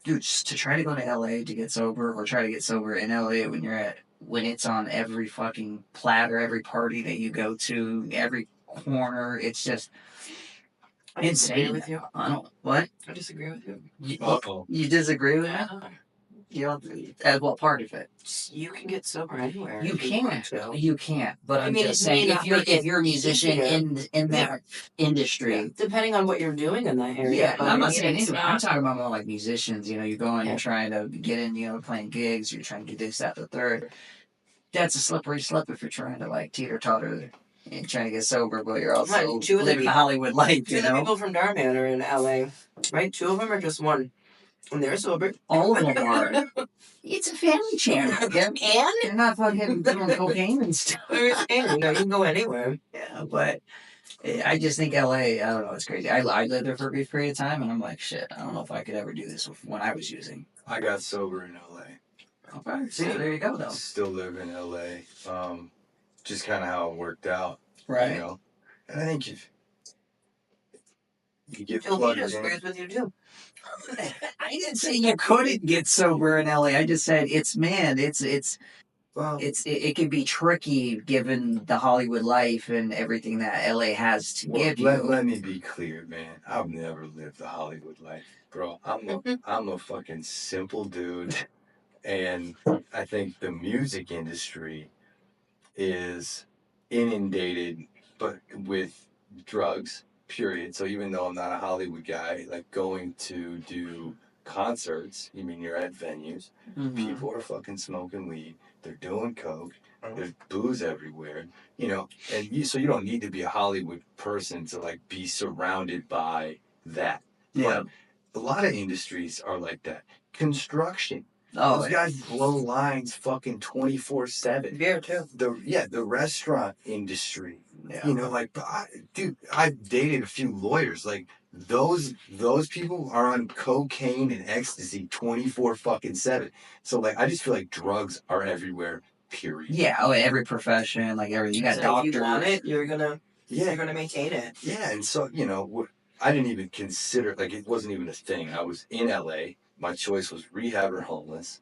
dude, just to try to go to LA to get sober, or try to get sober in LA when it's on every fucking platter, every party that you go to, every corner. It's just I disagree insane. with you. I don't. What? I disagree with you. You disagree with that? You don't. At what part of it? You can get sober anywhere. You if want can't. to. You can't. But I I'm mean, just it may saying, not make if it you're a musician easier. in that industry. Depending on what you're doing in that area. Yeah, but I'm I not mean, saying it's anyway. I'm not. talking about more like musicians. You know, you're going, Yeah. you're trying to get in, you know, playing gigs. You're trying to do this, that, the third. That's a slippery slope if you're trying to like teeter totter and trying to get sober, but you're also Right, two of the living a Hollywood life. Two You of the know, people from Darman are in LA, right? Two of them are just one, and they're sober. all of them are. It's a family channel. They're not fucking doing cocaine and stuff. You know, you can go anywhere. Yeah, but I just think LA, I don't know, it's crazy. I lived there for a brief period of time, and I'm like, shit, I don't know if I could ever do this when I was using. I got sober in LA. Okay, see, there you go, though. Still live in LA. Just kind of how it worked out. Right. You know? And I think if you get Phil plugged Peters in. agrees with you too. I didn't say you couldn't get sober in LA. I just said Well, it can be tricky given the Hollywood life and everything that LA has to give you. let me be clear, man. I've never lived the Hollywood life, bro. I'm a fucking simple dude, and I think the music industry is inundated, but with drugs. Period. So even though I'm not a Hollywood guy, like going to do concerts, you mean you're at venues, people are fucking smoking weed, they're doing coke, there's booze everywhere, you know, so you don't need to be a Hollywood person to like be surrounded by that. Yeah. But a lot of industries are like that. Construction. Oh, Those guys blow lines fucking 24/7. Beer too. The restaurant industry. yeah. You know, like, I've dated a few lawyers. Like, those people are on cocaine and ecstasy 24/7. So like, I just feel like drugs are everywhere. Period. Yeah, every profession, like you got So doctors. if you want it, you're gonna Yeah. maintain it. Yeah, and so you know, I didn't even consider, like, it wasn't even a thing. I was in LA. My choice was rehab or homeless.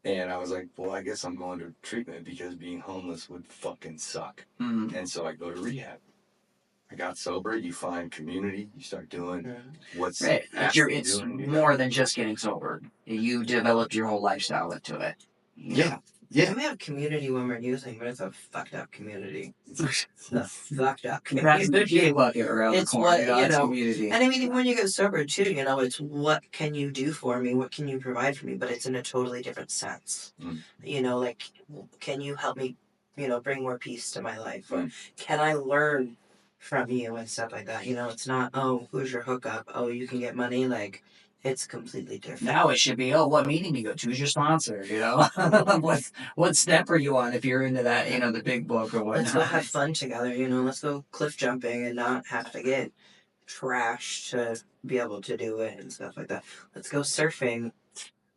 And I was like, well, I guess I'm going to treatment because being homeless would fucking suck. And so I go to rehab. I got sober. You find community. You start doing what's Right. It's doing. more than just getting sober. You developed your whole lifestyle into it. Yeah. We have community when we're using, but it's a fucked up community. It's a fucked up That's the community. bucket around It's the corner. what, you it's know, community. And I mean, when you get sober too, you know, it's what can you do for me? What can you provide for me? But it's in a totally different sense. You know, like, can you help me, you know, bring more peace to my life? Or can I learn from you and stuff like that? You know, it's not, oh, who's your hookup? Oh, you can get money. Like, it's completely different. Now it should be, what meeting do you go to? Who's your sponsor? You know, what step are you on if you're into that? You know, the big book or whatnot. Let's go have fun together. You know, let's go cliff jumping and not have to get trashed to be able to do it and stuff like that. Let's go surfing.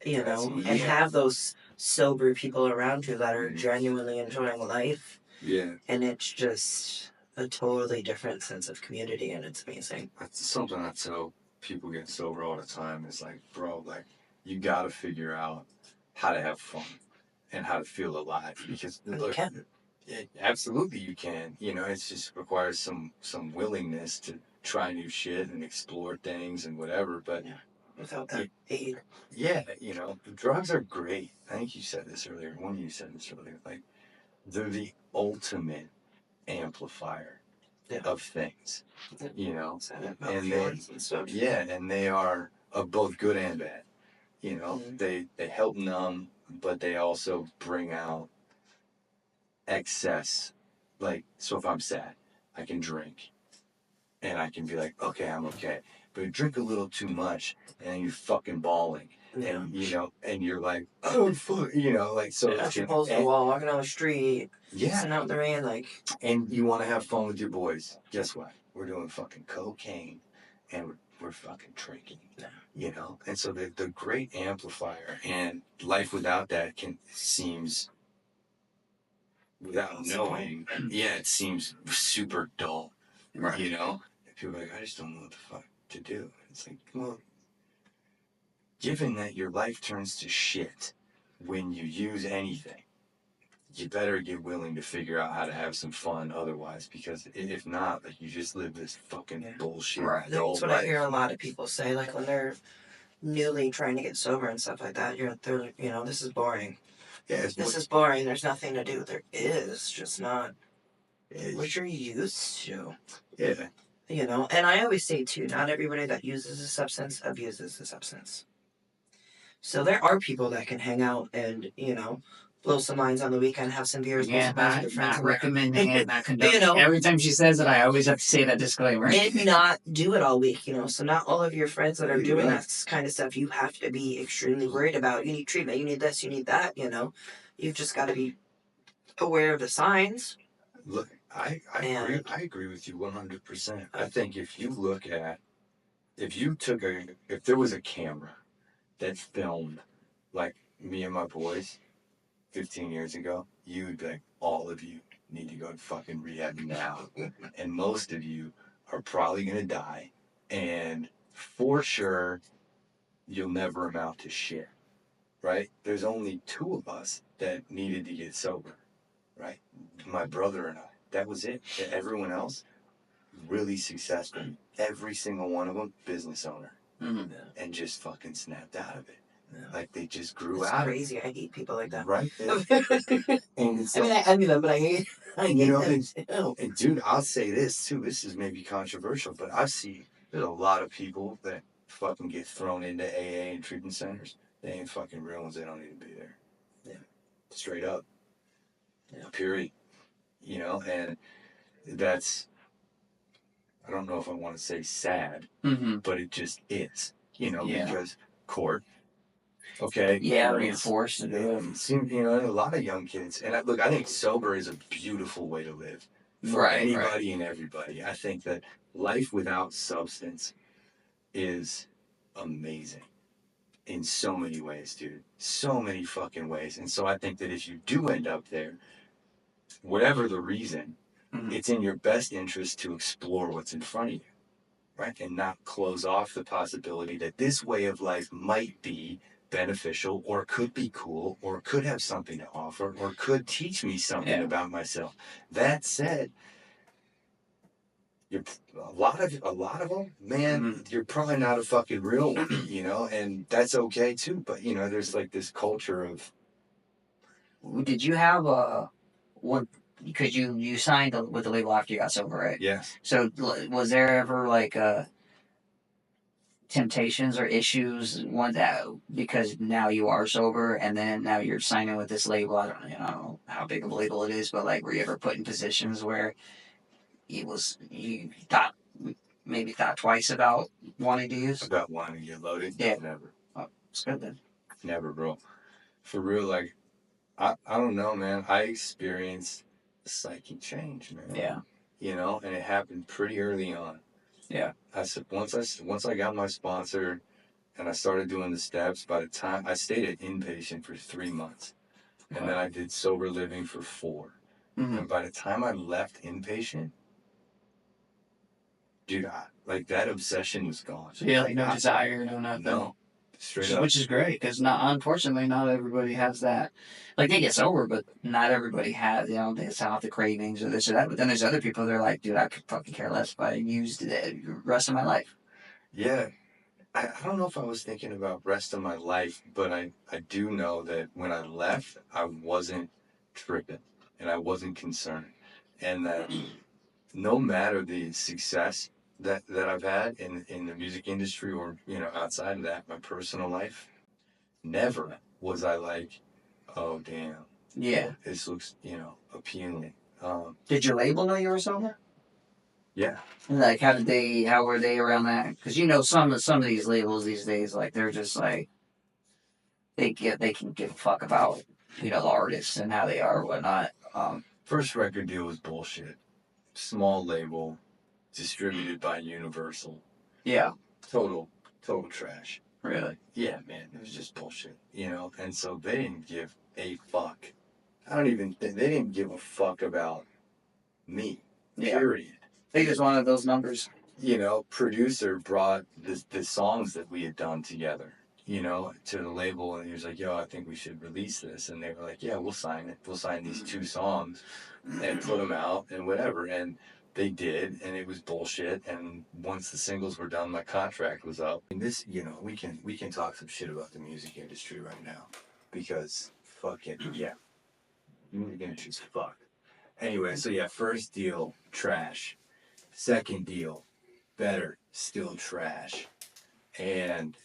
You know, and have those sober people around you that are genuinely enjoying life. Yeah. And it's just a totally different sense of community, and it's amazing. That's something I tell people get sober all the time. It's like, bro, like, you got to figure out how to have fun and how to feel alive, because You can. Yeah, absolutely you can. You know, it just requires some willingness to try new shit and explore things and whatever. But without that aid. Yeah, you know, the drugs are great. I think you said this earlier. One of you said this earlier. Like, they're the ultimate amplifier of things, you know, and feelings and stuff. and they are of both good and bad, you know. They help numb, but they also bring out excess. Like, so if I'm sad, I can drink, and I can be like, okay, I'm okay. But you drink a little too much, and then you're fucking bawling. Yeah. And, you know, and you're like, oh, fuck, you know, like, so. Yeah, she pulls the wall, walking down the street, sitting out in the rain, like. And you want to have fun with your boys. Guess what? We're doing fucking cocaine, and we're fucking drinking, you know? And so the great amplifier, and life without that seems, without knowing, it seems super dull, Right. you know? And people are like, I just don't know what the fuck to do. It's like, well, given that your life turns to shit when you use anything, you better get willing to figure out how to have some fun otherwise, because if not, like, you just live this fucking bullshit. Right. That's what I hear a lot of people say, like when they're newly trying to get sober and stuff like that. They're like, you know, this is boring. Yeah, this is boring. There's nothing to do. There is, just not what you're used to. Yeah. You know, and I always say too, not everybody that uses a substance abuses the substance. So there are people that can hang out and, you know, blow some minds on the weekend, have some beers, Yeah, not recommending it, not condoning. You know, every time she says it, I always have to say that disclaimer. And not do it all week, you know. So not all of your friends that are doing that kind of stuff, you have to be extremely worried about. You need treatment, you need this, you need that, you know. You've just got to be aware of the signs. Look, I agree with you 100%. I think if you look at, if there was a camera that filmed, like, me and my boys 15 years ago, you would be like, all of you need to go to fucking rehab now. And most of you are probably going to die. And for sure, you'll never amount to shit, right? There's only 2 of us that needed to get sober, right? My brother and I. That was it. Everyone else, really successful. Every single one of them, business owner. Mm-hmm. And just fucking snapped out of it. Yeah. Like, they just grew it's out. Crazy. I hate people like that. Right. And it's I mean, I envy them, but I hate them. And dude, I'll say this too. This is maybe controversial, but I see there's a lot of people that fucking get thrown into AA and treatment centers. They ain't fucking real ones. They don't need to be there. Yeah. Straight up. Yeah. Period. You know, and that's, I don't know if I want to say sad, but it just is. You know, because court. Okay. Yeah, being forced to do it. You know, a lot of young kids. And I think sober is a beautiful way to live. For anybody and everybody. I think that life without substance is amazing. In so many ways, dude. So many fucking ways. And so I think that if you do end up there, whatever the reason, it's in your best interest to explore what's in front of you. Right? And not close off the possibility that this way of life might be beneficial, or could be cool, or could have something to offer, or could teach me something about myself. That said, a lot of them, man, you're probably not a fucking real one, you know, and that's okay too. But you know, there's like this culture of. Did you have one? Because you signed with the label after you got sober, right? Yes. So was there ever like temptations or issues because now you are sober and then now you're signing with this label? I don't know how big of a label it is, but like, were you ever put in positions where you thought twice about wanting to use? About wanting to get loaded? Yeah. Never. Oh, it's good then. Never, bro. For real, like, I don't know, man. I experienced a psychic change, man. Yeah. You know, and it happened pretty early on. Yeah. I said once I got my sponsor and I started doing the steps, by the time I stayed at inpatient for 3 months. And then I did sober living for 4. And by the time I left inpatient, dude, like, that obsession was gone. So yeah, like no desire, no nothing. No. Straight up. Which is great, because unfortunately not everybody has that. Like, they get sober, but not everybody has, they have the cravings or this or that. But then there's other people that are like, dude, I could fucking care less if I used it the rest of my life. Yeah. I don't know if I was thinking about rest of my life, but I do know that when I left, I wasn't tripping and I wasn't concerned. And that no matter the success that I've had in the music industry or, outside of that, my personal life, never was I like, oh, damn, Yeah. this looks, appealing. Did your label know you were sober? Yeah. Like, how were they around that? Because some of these labels these days, like they're just like they can give a fuck about the artists and how they are or whatnot. First record deal was bullshit. Small label, distributed by Universal. Yeah. Total trash. Really? Yeah, man, it was just bullshit, and so they didn't give a fuck. I don't even think they didn't give a fuck about me, period. They just wanted those numbers. Producer brought the songs that we had done together, to the label, and he was like, yo, I think we should release this. And they were like, yeah, we'll sign it. We'll sign these 2 songs and put them out and whatever. And they did, and it was bullshit. And once the singles were done, my contract was up. And this, we can talk some shit about the music industry right now, because fucking, yeah, music industry's fucked. Anyway, so yeah, first deal, trash. Second deal, better, still trash. And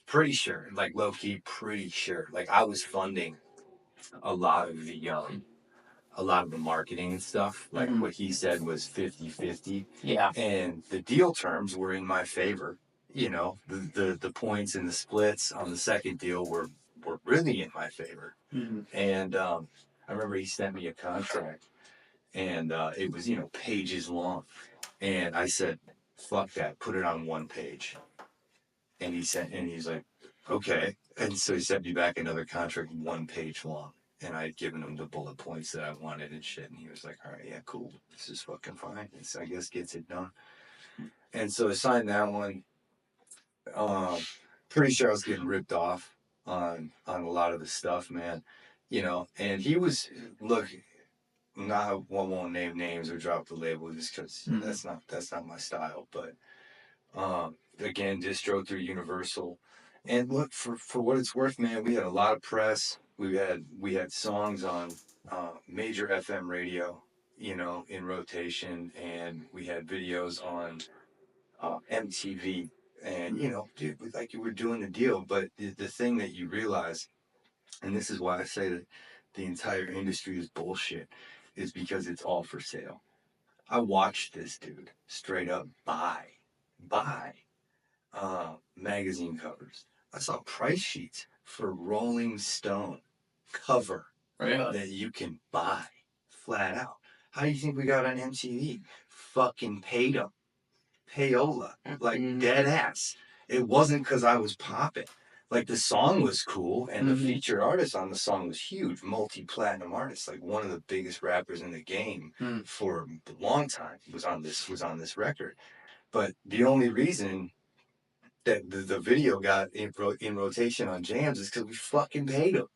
pretty sure, like low-key, pretty sure, like I was funding a lot of the marketing and stuff. Like what he said was 50-50. Yeah. And the deal terms were in my favor. The points and the splits on the second deal were really in my favor. Mm-hmm. And I remember he sent me a contract, and it was, pages long. And I said, fuck that, put it on 1 page. And he's like, okay. And so he sent me back another contract 1 page long. And I had given him the bullet points that I wanted and shit. And he was like, all right, yeah, cool. This is fucking fine. This, I guess, gets it done. And so I signed that one. Pretty sure I was getting ripped off on a lot of the stuff, man. And he was, look, won't name names or drop the label just because that's not my style. But again, distro through Universal, and look, for what it's worth, man, we had a lot of press. We had songs on major FM radio, in rotation, and we had videos on MTV, and dude, like you were doing the deal. But the thing that you realize, and this is why I say that the entire industry is bullshit, is because it's all for sale. I watched this dude straight up buy magazine covers. I saw price sheets for Rolling Stone cover that you can buy flat out. How do you think we got on MTV? Fucking paid them. Payola. Like dead ass. It wasn't because I was popping. Like the song was cool, and the featured artist on the song was huge, multi-platinum artist, like one of the biggest rappers in the game for a long time was on this record. But the only reason that the video got in rotation on jams is because we fucking paid him.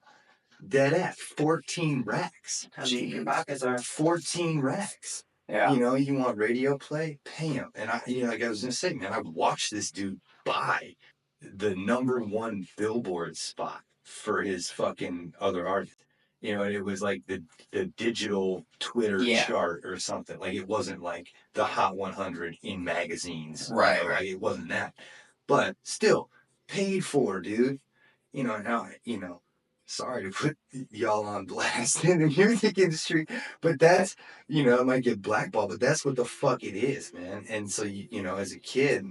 Dead ass. 14 racks. How deep your pockets are. 14 racks. Yeah. You want radio play? Pay him. And like I was gonna say, man, I watched this dude buy the #1 Billboard spot for his fucking other artist. And it was like the digital Twitter chart or something. Like it wasn't like the Hot 100 in magazines. Right. Like it wasn't that. But still, paid for, dude. Now, sorry to put y'all on blast in the music industry, but that's, it might get blackballed, but that's what the fuck it is, man. And so, as a kid,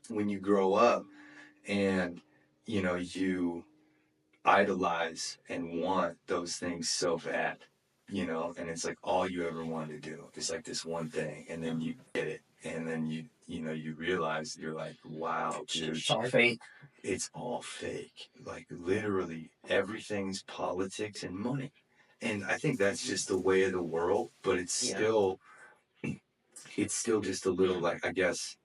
when you grow up and, you idolize and want those things so bad, and it's like all you ever wanted to do. It's like this one thing, and then you get it, and then you realize, you're like, wow, dude. It's all fake. It's all fake. Like literally everything's politics and money. And I think that's just the way of the world, but it's still just a little, like, I guess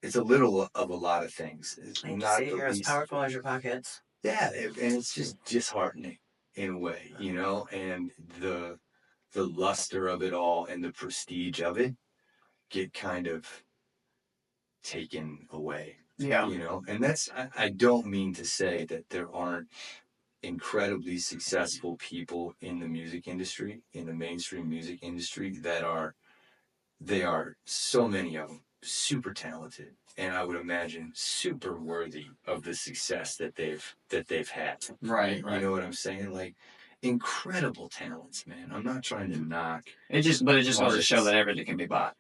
it's a little of a lot of things. It's I not say the you're as least. powerful as your pockets. Yeah, and it's just disheartening in a way, and the luster of it all and the prestige of it get kind of taken away. Yeah. And that's, I don't mean to say that there aren't incredibly successful people in the music industry, in the mainstream music industry, they are, so many of them, super talented, and I would imagine super worthy of the success that they've had. Right. You know what I'm saying? Like, incredible talents, man. I'm not trying to knock. It just goes to artists. show that everything can be bought.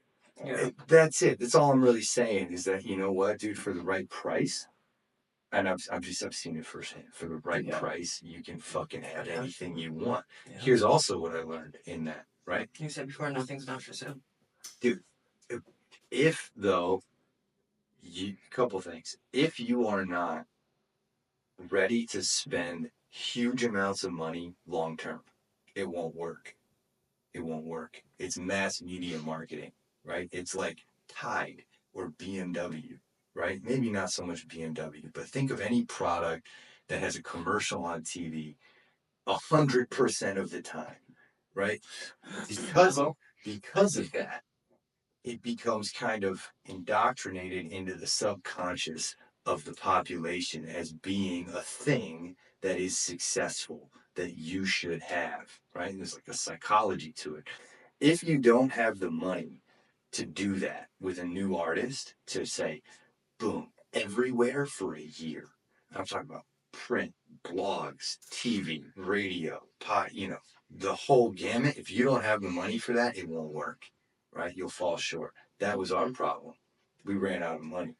That's it. That's all I'm really saying is that, you know what, dude, for the right price, and I've seen it firsthand. For the right price, you can fucking have anything you want. Yeah. Here's also what I learned in that, right? You said before, nothing's not for sale. Dude, if though, couple things. If you are not ready to spend huge amounts of money long term, it won't work. It won't work. It's mass media marketing, right? It's like Tide or BMW, right? Maybe not so much BMW, but think of any product that has a commercial on TV 100% of the time, right? Because of that, it becomes kind of indoctrinated into the subconscious of the population as being a thing that is successful, that you should have, right? There's like a psychology to it. If you don't have the money to do that with a new artist, to say, boom, everywhere for a year, I'm talking about print, blogs, TV, radio, the whole gamut. If you don't have the money for that, it won't work, right? You'll fall short. That was our problem. We ran out of money.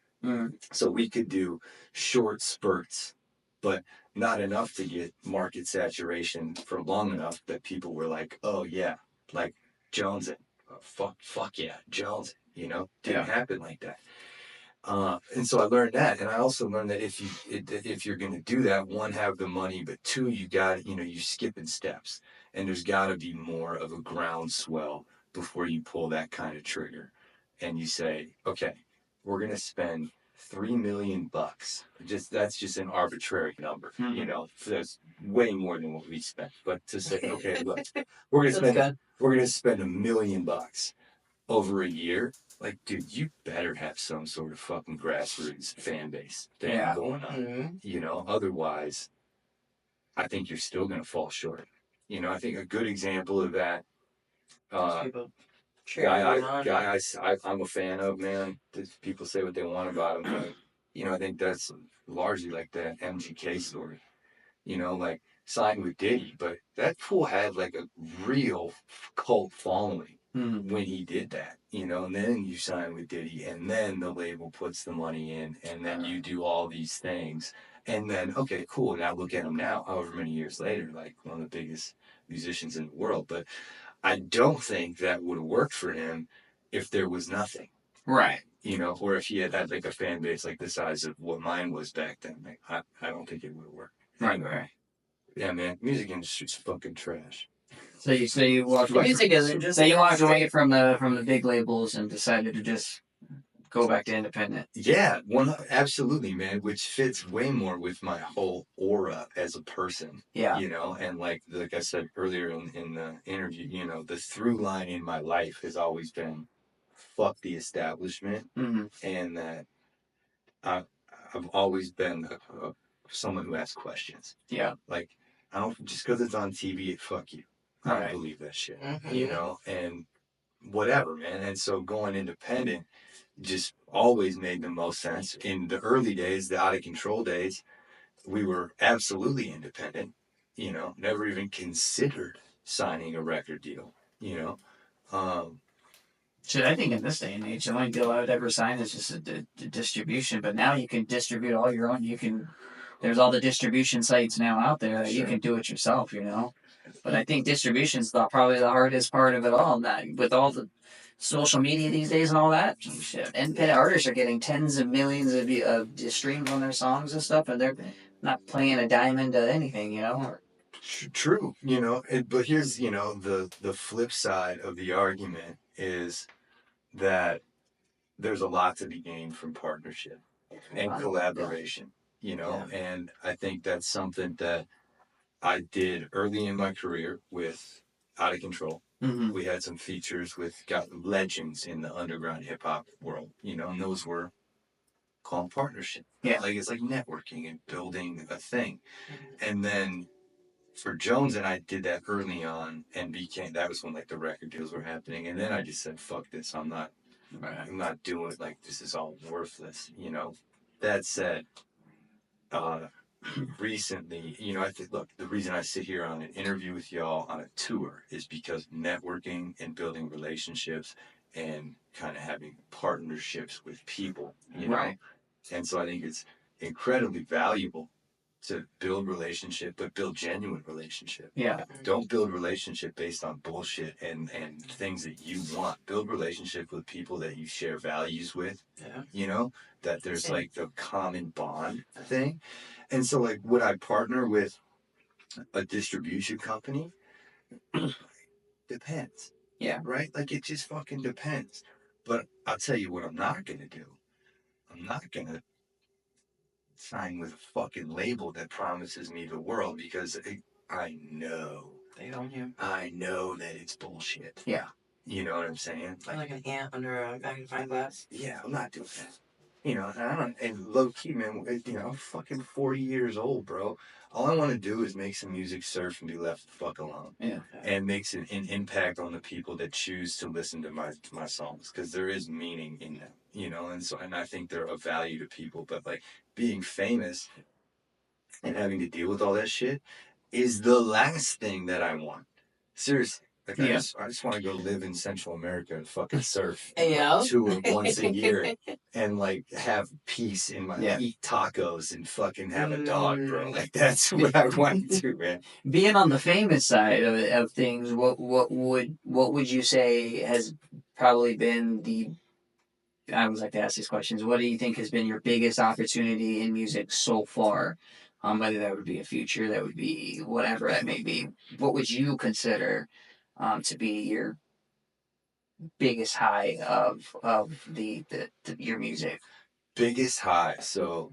So we could do short spurts, but not enough to get market saturation for long enough that people were like, oh yeah, like Jonezen. Fuck yeah, Jonezen. Didn't happen like that. And so I learned that, and I also learned that if you're going to do that, one, have the money, but two, you got, you're skipping steps, and there's got to be more of a groundswell before you pull that kind of trigger, and you say, okay, we're going to spend $3 million. That's just an arbitrary number, That's way more than what we spent. But to say, okay, look, we're going to spend $1 million over a year. Like, dude, you better have some sort of fucking grassroots fan base thing going on. Otherwise, I think you're still going to fall short. I think a good example of that guy I'm a fan of, man. People say what they want about him, but I think that's largely like that MGK story. Like signed with Diddy, but that fool had like a real cult following when he did that. And then you sign with Diddy, and then the label puts the money in, and then you do all these things, and then okay, cool. Now look at him now, however many years later, like one of the biggest musicians in the world, but. I don't think that would have worked for him if there was nothing. Right. Or if he had like a fan base like the size of what mine was back then. Like, I don't think it would have worked. Right. Yeah, man. Music industry's fucking trash. So you walked away. So you walked away from the big labels and decided to just go back to independent. Yeah, absolutely, man. Which fits way more with my whole aura as a person. Yeah. And like I said earlier in the interview, the through line in my life has always been fuck the establishment, and that I've always been someone who asks questions. Yeah. Like, I don't, just because it's on TV, fuck you. I don't believe that shit. And whatever, man. And so going independent just always made the most sense. In the early days, the Out of Control days, we were absolutely independent, never even considered signing a record deal, Shit, I think in this day and age, the only deal I would ever sign is just a distribution, but now you can distribute all your own. There's all the distribution sites now out there that you can do it yourself, But I think distribution's probably the hardest part of it all. That with all the social media these days and all that shit, independent artists are getting tens of millions of streams on their songs and stuff, and they're not playing a dime into anything, True, but here's the flip side of the argument is that there's a lot to be gained from partnership and collaboration, and I think that's something that I did early in my career with Out of Control. We had some features with legends in the underground hip hop world, and those were call them partnership. Yeah. Like it's like networking and building a thing. And then for Jones and I did that early on and that was when like the record deals were happening. And then I just said, fuck this. I'm not doing it. Like this is all worthless, you know. That said, recently, you know, I think, look, the reason I sit here on an interview with y'all on a tour is because networking and building relationships and kind of having partnerships with people, you know? And so I think it's incredibly valuable to build relationship, but build genuine relationship. Yeah. Don't build relationship based on bullshit and things that you want. Build relationship with people that you share values with, you know, that there's like the common bond thing. And so like, would I partner with a distribution company? Depends. Yeah. Right? Like it just fucking depends. But I'll tell you what I'm not going to do. I'm not going to sign with a fucking label that promises me the world because I know. They own you. I know that it's bullshit. Yeah. You know what I'm saying? Like an ant under a magnifying glass. Yeah, I'm not doing that. You know, and low key, man, you know, I'm fucking 40 years old, bro. All I want to do is make some music, surf, and be left the fuck alone. Yeah. And makes an impact on the people that choose to listen to my songs, because there is meaning in them, you know, and I think they're of value to people. But like being famous and having to deal with all that shit is the last thing that I want. Seriously. Like I just want to go live in Central America and fucking surf tour once a year and like have peace in my eat tacos and fucking have a dog, bro. Like that's what I want to do, man. Being on the famous side of things, what would you say has probably been I always like to ask these questions. What do you think has been your biggest opportunity in music so far? Whether that would be a feature, that would be whatever that may be. What would you consider to be your biggest high of your music? Biggest high, so.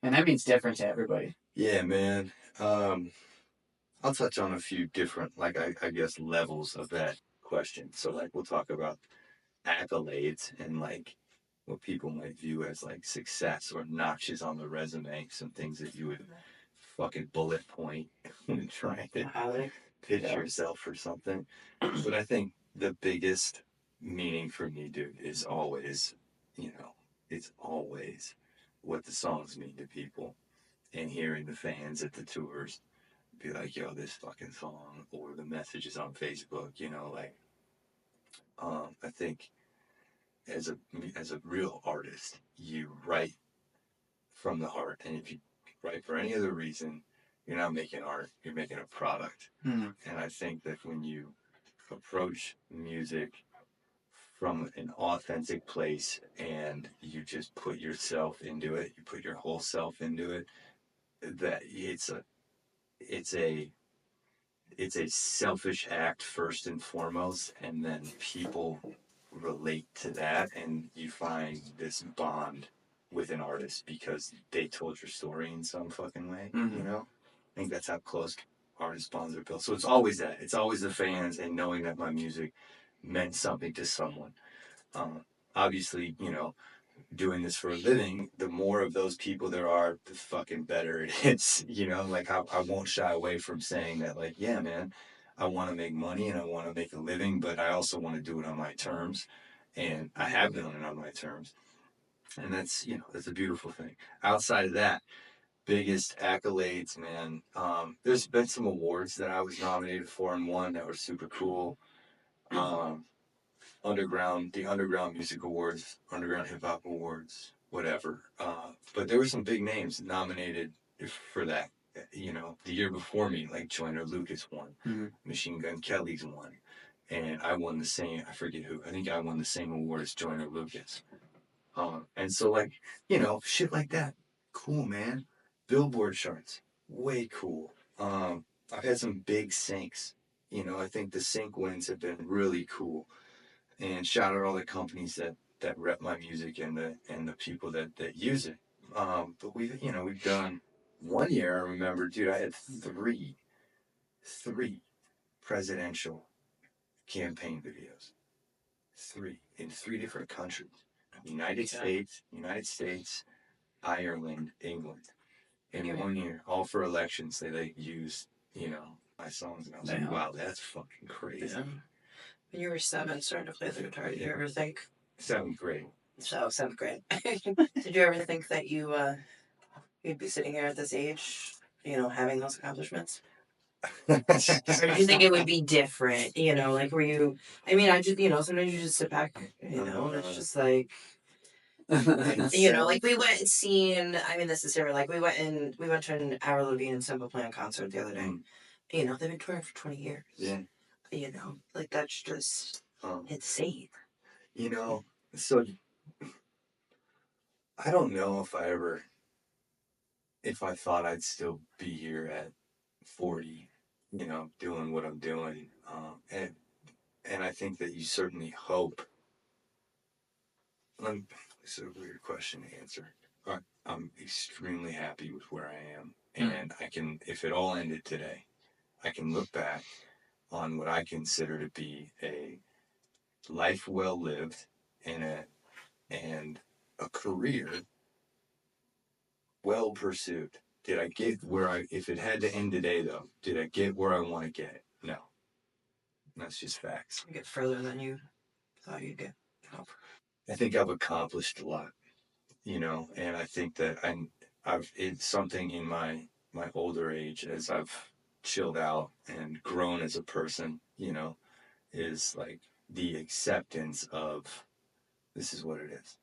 And that means different to everybody. Yeah, man. I'll touch on a few different, like I guess, levels of that question. So like we'll talk about accolades and like what people might view as like success or notches on the resume, some things that you would fucking bullet point when trying to pitch yourself or something. But I think the biggest meaning for me, dude, is always, you know, it's always what the songs mean to people and hearing the fans at the tours be like, yo, this fucking song, or the messages on Facebook, you know, like, I think as a real artist, you write from the heart, and if you write for any other reason, you're not making art, you're making a product. And I think that when you approach music from an authentic place and you just put yourself into it, you put your whole self into it, that it's a selfish act first and foremost, and then people relate to that, and you find this bond with an artist because they told your story in some fucking way. You know, I think that's how close artist bonds are built. So it's always that. It's always the fans and knowing that my music meant something to someone. Obviously, you know, doing this for a living, the more of those people there are, the fucking better it is. You know, like I won't shy away from saying that, like, yeah, man, I want to make money and I want to make a living, but I also want to do it on my terms. And I have done it on my terms. And that's, you know, that's a beautiful thing. Outside of that, biggest accolades, man. There's been some awards that I was nominated for and won that were super cool. The Underground Music Awards, Underground Hip Hop Awards, whatever. But there were some big names nominated for that. You know, the year before me, like Joyner Lucas won, Machine Gun Kelly's won, and I won the same. I forget who. I think I won the same award as Joyner Lucas. And so, like, you know, shit like that, cool, man. Billboard charts, way cool. I've had some big syncs. You know, I think the sync wins have been really cool. And shout out all the companies that rep my music and the people that use it. But we've done one year. I remember, dude, I had three presidential campaign videos, 3 in 3 different countries. United States, Ireland, England. In 1 year, all for elections, they used, my songs. And I was like, wow, that's fucking crazy. Yeah. When you were 7 starting to play the guitar, did you ever think? 7th grade. So, 7th grade. Did you ever think that you'd be sitting here at this age, having those accomplishments? Or did you think it would be different? Like, were you, I mean, sometimes you just sit back, and it's just like, like we went and seen, I mean, this is different, like we went to an Avril Lavigne and Simple Plan concert the other day. They've been touring for 20 years. Yeah. Like that's just insane. So I don't know if I thought I'd still be here at 40, doing what I'm doing. And I think that you certainly hope. It's a weird question to answer. I'm extremely happy with where I am. And if it all ended today, I can look back on what I consider to be a life well lived and a career well pursued. Did I get if it had to end today though, did I get where I want to get? No. That's just facts. You get further than you thought you'd get. I think I've accomplished a lot, and I think that it's something in my older age as I've chilled out and grown as a person, is like the acceptance of this is what it is.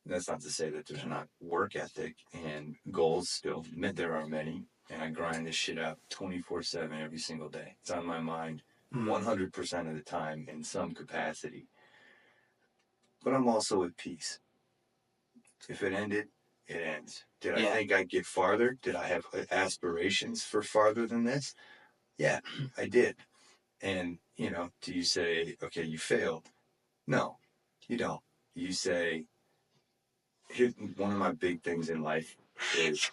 And that's not to say that there's not work ethic and goals still. There are many, and I grind this shit out 24/7 every single day. It's on my mind 100% of the time in some capacity. But I'm also at peace. If it ended, it ends. Did I think I'd get farther? Did I have aspirations for farther than this? Yeah, I did. And, do you say, okay, you failed? No, you don't. You say, one of my big things in life is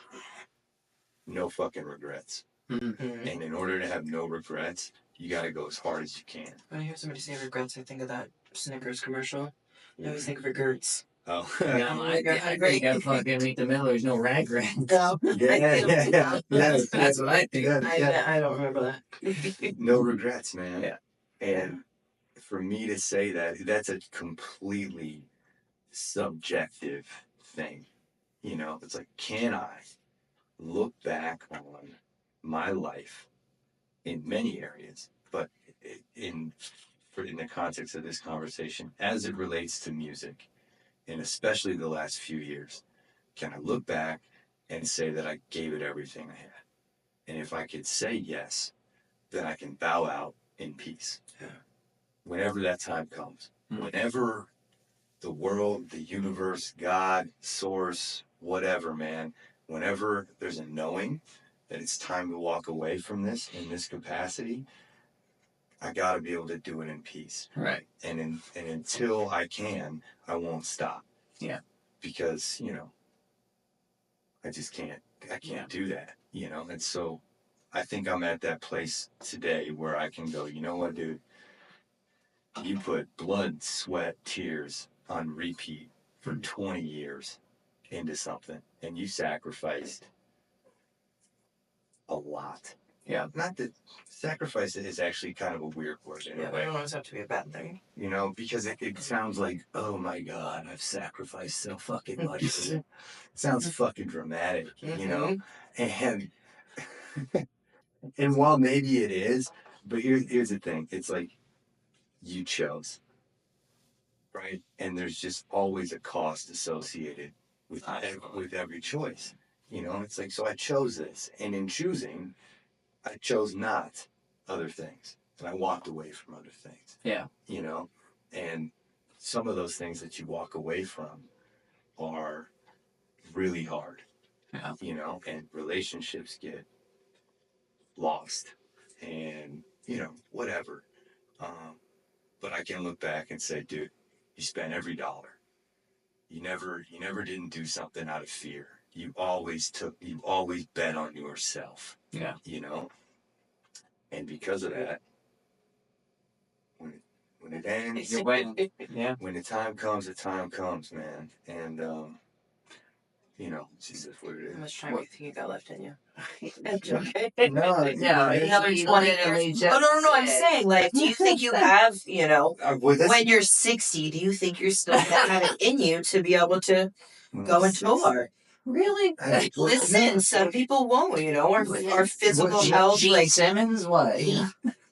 no fucking regrets. Mm-hmm. And in order to have no regrets, you got to go as hard as you can. When I hear somebody say regrets, I think of that Snickers commercial. I always think of regrets. Oh. No, I gotta fucking meet the Millers, no regrets. No. Yeah. That's what I think. I don't remember that. No regrets, man. Yeah. And for me to say that's a completely subjective thing. It's like, can I look back on my life in many areas, but in the context of this conversation, as it relates to music, and especially the last few years, can I look back and say that I gave it everything I had? And if I could say yes, then I can bow out in peace. Yeah. Whenever that time comes, whenever the world, the universe, God, source, whatever, man, whenever there's a knowing that it's time to walk away from this in this capacity, I got to be able to do it in peace. Right. And until I can, I won't stop. Yeah. Because, I just can't do that, And so I think I'm at that place today where I can go, you know what, dude? You put blood, sweat, tears on repeat for 20 years into something, and you sacrificed a lot. Yeah. Not that sacrifice is actually kind of a weird word in a way. It don't always have to be a bad thing. Because it sounds like, oh my God, I've sacrificed so fucking much. It sounds fucking dramatic, And and while maybe it is, but here's the thing. It's like you chose, right? And there's just always a cost associated with every choice. It's like, so I chose this, and in choosing, I chose not other things, and I walked away from other things. Yeah. And some of those things that you walk away from are really hard. Yeah. And relationships get lost, and whatever. But I can look back and say, dude, you spent every dollar. You never didn't do something out of fear. You always bet on yourself. Yeah. And because of that, when it ends, You win. Yeah. when the time comes, man. And, it's just what it How is. much time do you think you got left in you? I'm joking. No, Another 20 years. Oh, no, I'm saying, like, do you think you have, when you're 60, do you think you're still have it in you to be able to go and tour? Really? Listen, some people won't, our physical health. Gene Like, Simmons, what?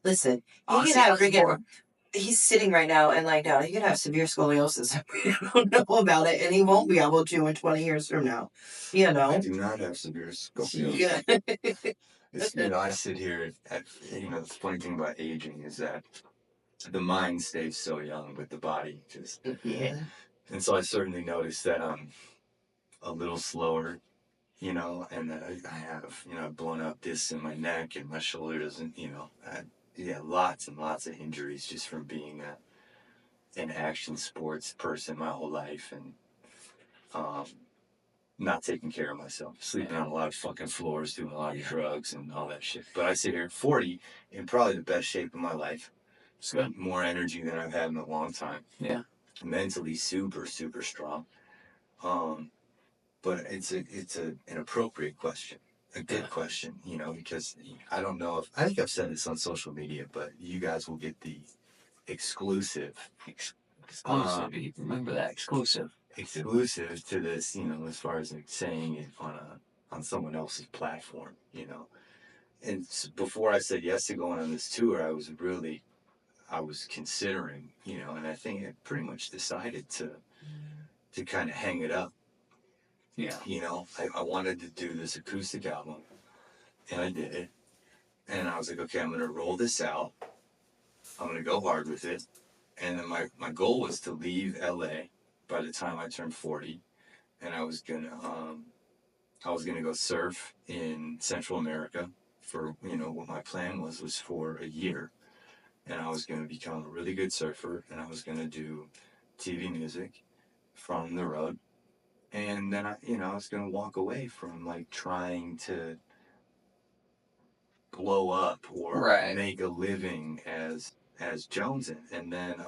listen, he Ozzy could have Osbourne. he's sitting right now and lying down. He could have severe scoliosis. We don't know about it, and he won't be able to in 20 years from now. I do not have severe scoliosis. Yeah. It's, I sit here the funny thing about aging is that the mind stays so young, but the body just. Yeah. And so I certainly noticed that I'm a little slower, and that I have, I've blown out discs in my neck and my shoulders, and, lots and lots of injuries just from being an action sports person my whole life, and not taking care of myself, sleeping on a lot of fucking floors, doing a lot of drugs and all that shit. But I sit here at 40 in probably the best shape of my life. It's got more energy than I've had in a long time. Yeah. Mentally super, super strong. But it's an appropriate question. A good question, because I don't know I think I've said this on social media, but you guys will get the exclusive. Exclusive. You remember that exclusive To this, as far as like saying it on someone else's platform, And before I said yes to going on this tour, I was considering, and I think I pretty much decided to kind of hang it up. Yeah. I wanted to do this acoustic album, and I did it. And I was like, okay, I'm going to roll this out. I'm going to go hard with it. And then my goal was to leave LA by the time I turned 40. And I was going to go surf in Central America for, what my plan was for a year. And I was going to become a really good surfer, and I was going to do TV music from the road. And then I was going to walk away from like trying to blow up or make a living as Jonezen. And then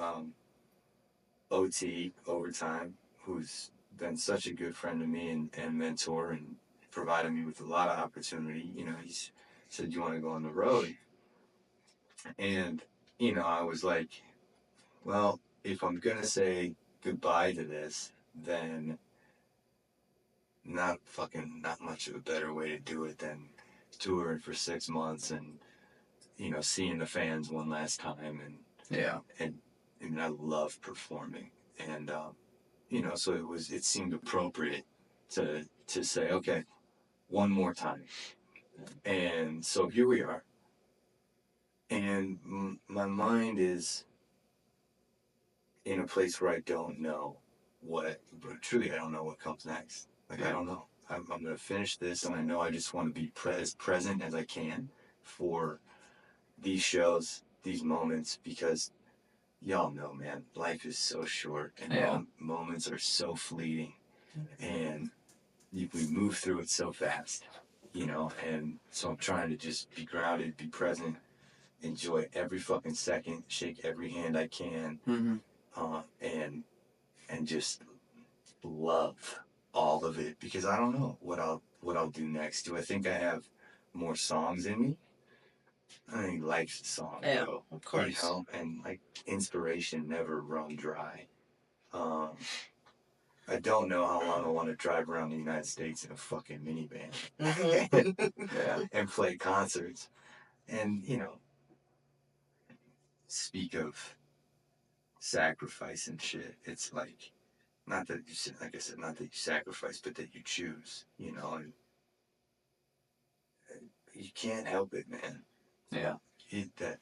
OT Overtime, who's been such a good friend to me and mentor and provided me with a lot of opportunity. He said, "You want to go on the road?" And I was like, well, if I'm gonna say goodbye to this, then not much of a better way to do it than touring for 6 months and seeing the fans one last time, and I love performing, and so it seemed appropriate to say, okay, one more time. And so here we are, and my mind is in a place where I don't know but truly I don't know what comes next. Like, I don't know. I'm going to finish this, and I know I just want to be as present as I can for these shows, these moments, because y'all know, man, life is so short, and moments are so fleeting, and we move through it so fast, and so I'm trying to just be grounded, be present, enjoy every fucking second, shake every hand I can, and just love all of it, because I don't know what I'll do next. Do I think I have more songs in me? I think life's a song, bro. Of course. And like inspiration never run dry. I don't know how long I want to drive around the United States in a fucking minivan and play concerts, and speak of sacrifice and shit. It's like, not that you, like I said, not that you sacrifice, but that you choose, and you can't help it, man. Yeah. That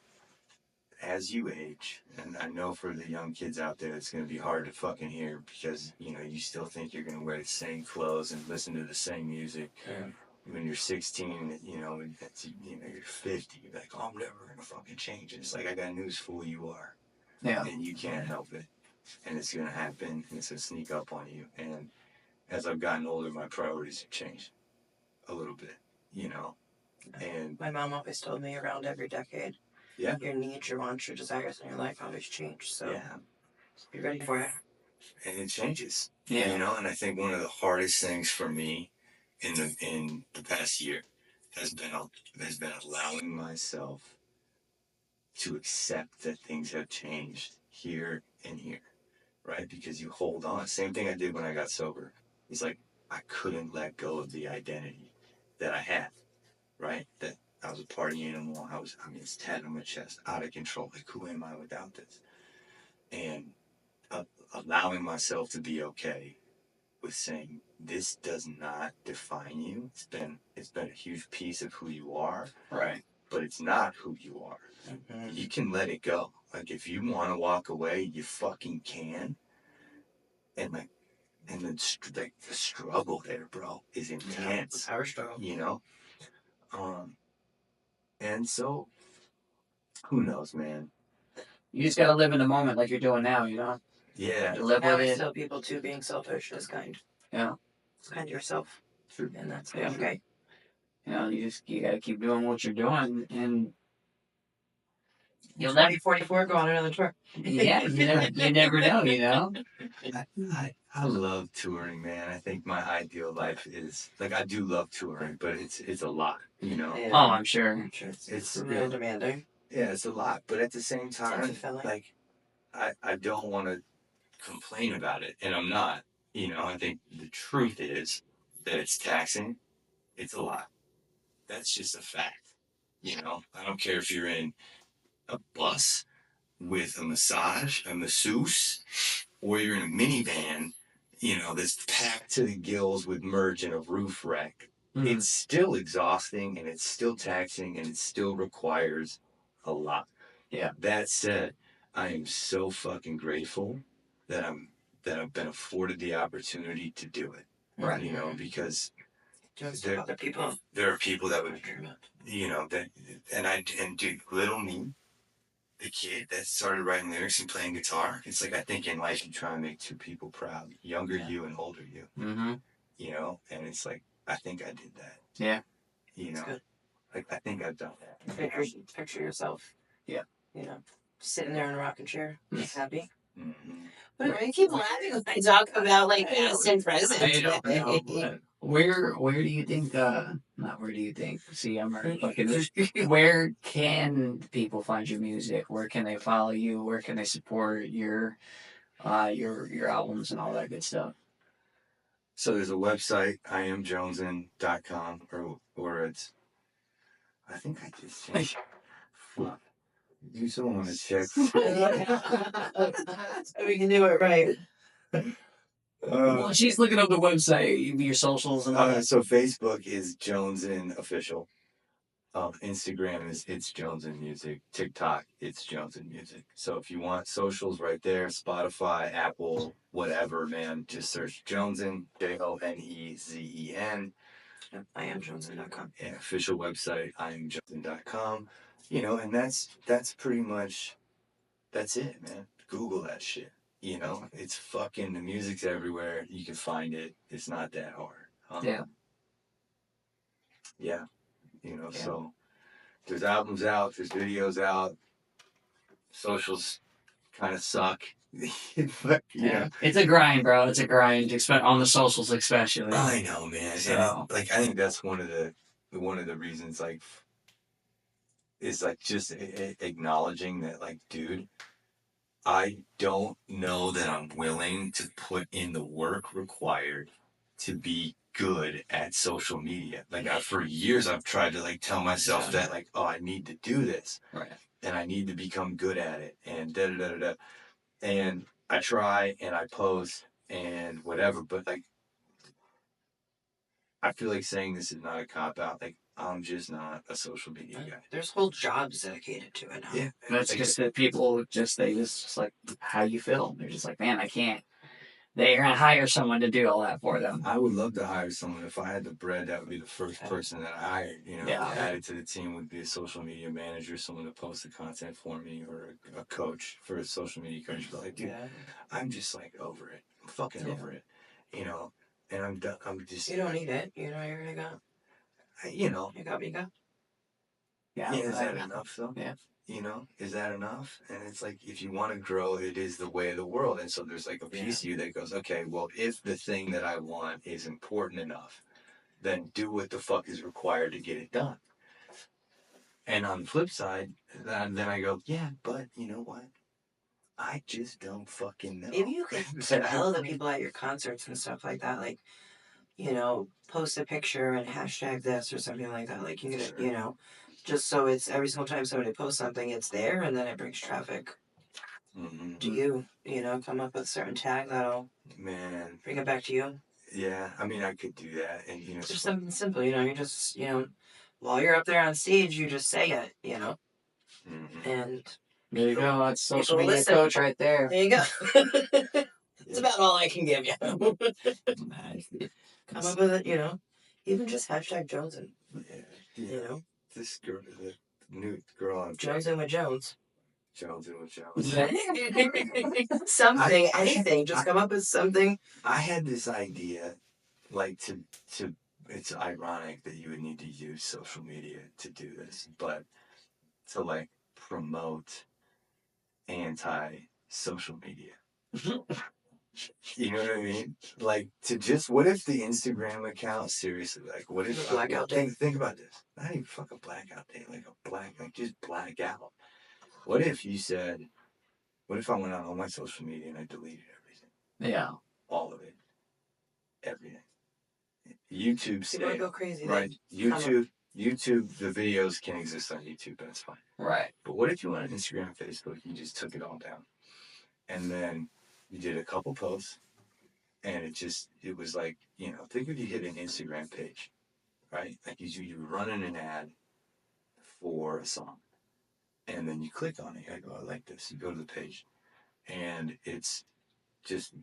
as you age, and I know for the young kids out there, it's going to be hard to fucking hear, because, you still think you're going to wear the same clothes and listen to the same music. Yeah. When you're 16, and you're 50, you're like, oh, I'm never going to fucking change. And it's like, I got news for you are. Yeah. And you can't help it. And it's going to happen, and it's going to sneak up on you. And as I've gotten older, my priorities have changed a little bit, And my mom always told me around every decade, Yeah. Your needs, your wants, your desires in your life always change. So Yeah. be ready for it. And it changes. Yeah. You know, and I think one of the hardest things for me in the past year has been allowing myself to accept that things have changed here and here, right? Because you hold on. Same thing I did when I got sober. It's like I couldn't let go of the identity that I had, right? That I was a party animal. It's tatted on my chest, out of control. Like, who am I without this? And allowing myself to be okay with saying this does not define you. It's been a huge piece of who you are, Right. but it's not who you are. Mm-hmm. You can let it go. Like, if you want to walk away, you fucking can. And the struggle there, bro, is intense. Power struggle. You know, and so who knows, man? You just gotta live in the moment like you're doing now, you know? Yeah, You live I with always it. tell people too, being selfish is kind. Yeah. It's kind to yourself. True. And that's Yeah. okay. You know, you gotta keep doing what you're doing, and you'll 2044, go on another tour. yeah, you never know, you know? I love touring, man. I think my ideal life is like, I do love touring, but it's a lot, you know. Yeah. Oh, I'm sure. It's real demanding. Yeah, it's a lot, but at the same time, fulfilling. like, I don't want to complain about it, and I'm not. You know, I think the truth is that it's taxing. It's a lot. That's just a fact. You know, I don't care if you're in a bus with a massage, a masseuse, or you're in a minivan, you know, that's packed to the gills with merch and a roof rack. It's still exhausting, and it's still taxing, and it still requires a lot. Yeah. That said, I am so fucking grateful that I've been afforded the opportunity to do it. Right. You know, because Doing stuff other people. there are people that would, dream of. you know, and dude, little me, the kid that started writing lyrics and playing guitar. It's like, I think in life you try and make two people proud, younger you and older you. Mm-hmm. You know, and it's like, I think I did that. Yeah. You know, good. like, I think I've done that. Picture yourself. Yeah. You know, sitting there in a rocking chair, happy. Mm-hmm. But I keep laughing when I talk about like past and present. I don't know, but where do you think not where do you think, see, I'm already fucking this. Where can people find your music? Where can they follow you? Where can they support your albums and all that good stuff? So there's a website, iamjonezen.com, or it's, I think I just changed. Fuck. Do someone want to check? So we can do it right. Well, she's looking up the website, your socials and all that. So Facebook is Jonezen Official. Instagram is It's Jonezen Music. TikTok, It's Jonezen Music. So if you want socials, right there, Spotify, Apple, whatever, man, just search Jonezen, Jonezen. IamJonezen.com. Yeah, official website, unwavering.com. You know, and that's pretty much, that's it, man. Google that shit. You know, it's fucking, the music's everywhere. You can find it. It's not that hard. Yeah. Yeah. You know, so there's albums out, there's videos out. Socials kind of suck. But, Yeah. It's a grind, bro. It's a grind, on the socials especially. I know, man. So, And like, I think that's one of the reasons, like, is like just acknowledging that, like, dude, I don't know that I'm willing to put in the work required to be good at social media. Like, for years I've tried to, like, tell myself that, like, oh, I need to do this. right. And I need to become good at it, and da-da-da-da-da. And I try, and I post, and whatever, but, like, I feel like saying this is not a cop-out. Like, I'm just not a social media guy. There's whole jobs dedicated to it now. Yeah. That's just that people just like how you feel. They're just like, man, I can't. They're gonna hire someone to do all that for them. I would love to hire someone. If I had the bread, that would be the first person that I hired. You know, Yeah. added to the team would be a social media manager, someone to post the content for me, or a coach for a social media coach. But, like, dude, I'm just, like, over it. I'm fucking over it. You know, and I'm done. I'm just. You don't need it. You know, you're gonna go. You know. You got me, go. Yeah. Yeah, is that enough though? Yeah. You know, is that enough? And it's like, if you want to grow, it is the way of the world. And so there's like a piece of you that goes, okay, well, if the thing that I want is important enough, then do what the fuck is required to get it done. And on the flip side, then I go, yeah, but you know what? I just don't fucking know. Maybe you could tell the people at your concerts and stuff like that, like, you know, post a picture and hashtag this or something like that. Like, you could, you know, just so it's every single time somebody posts something, it's there, and then it brings traffic to you. You know, come up with a certain tag that'll bring it back to you. Yeah, I mean, I could do that, and you know, Just something simple. You know, you just, you know, while you're up there on stage, you just say it. You know, and There you go. That's social people media listen. coach right there. there you go. It's about all I can give you. Come up with it, you know. Even just hashtag Jonezen. You know, this girl, the new girl on Jonezen with Jones. Jonezen with Jones. Something, anything. Just come up with something. I had this idea, like to. It's ironic that you would need to use social media to do this, but to like promote anti-social media. You know what I mean? Like, to just, what if the Instagram account, seriously, like, what if, Blackout day. think about this. Not even fucking blackout day, like just black out. What if you said, what if I went on all my social media and I deleted everything? Yeah. All of it. Everything. YouTube People stay. go crazy. Right. YouTube, the videos can exist on YouTube, that's fine. Right. But what if you went on Instagram and Facebook, you just took it all down? And then you did a couple posts, and it was like, you know, think if you hit an Instagram page, right? Like you're running an ad for a song, and then you click on it. I go, I like this. You go to the page, and it's just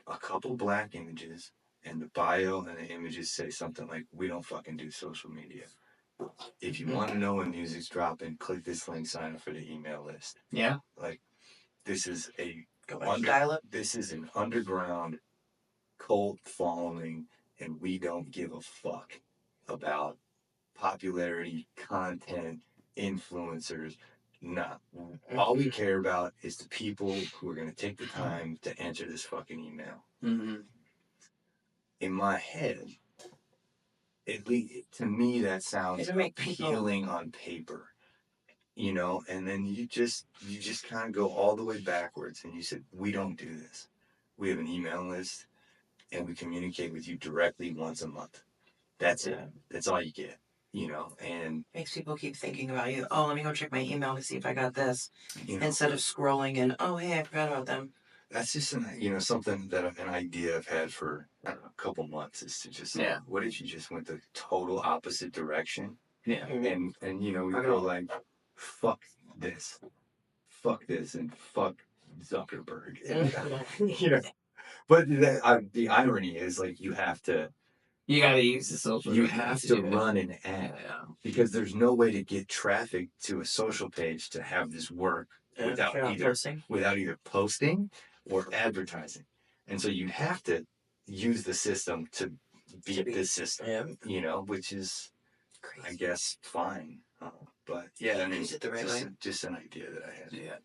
a couple black images, and the bio and the images say something like, we don't fucking do social media. If you want to know when music's dropping, click this link, sign up for the email list. Yeah. Like, this is this is an underground cult following, and we don't give a fuck about popularity, content, influencers. Nah. All we care about is the people who are going to take the time to answer this fucking email. In my head, at least to me, that sounds appealing on paper. You know, and then you just kind of go all the way backwards, and you said, we don't do this. We have an email list, and we communicate with you directly once a month. That's it. That's all you get, you know, and makes people keep thinking about you. Oh, let me go check my email to see if I got this. You know, instead of scrolling and, oh, hey, I forgot about them. That's just something that an idea I've had for, I don't know, a couple months, is to just, what if you just went the total opposite direction? Yeah. And you know, we go like, fuck this, and fuck Zuckerberg. You know, but the irony is, like, you gotta use the social. You have to run an ad, because there's no way to get traffic to a social page to have this work without either posting or advertising, and so you have to use the system to beat the system. You know, which is crazy. I guess fine. But yeah, I mean, just an idea that I had. Yeah.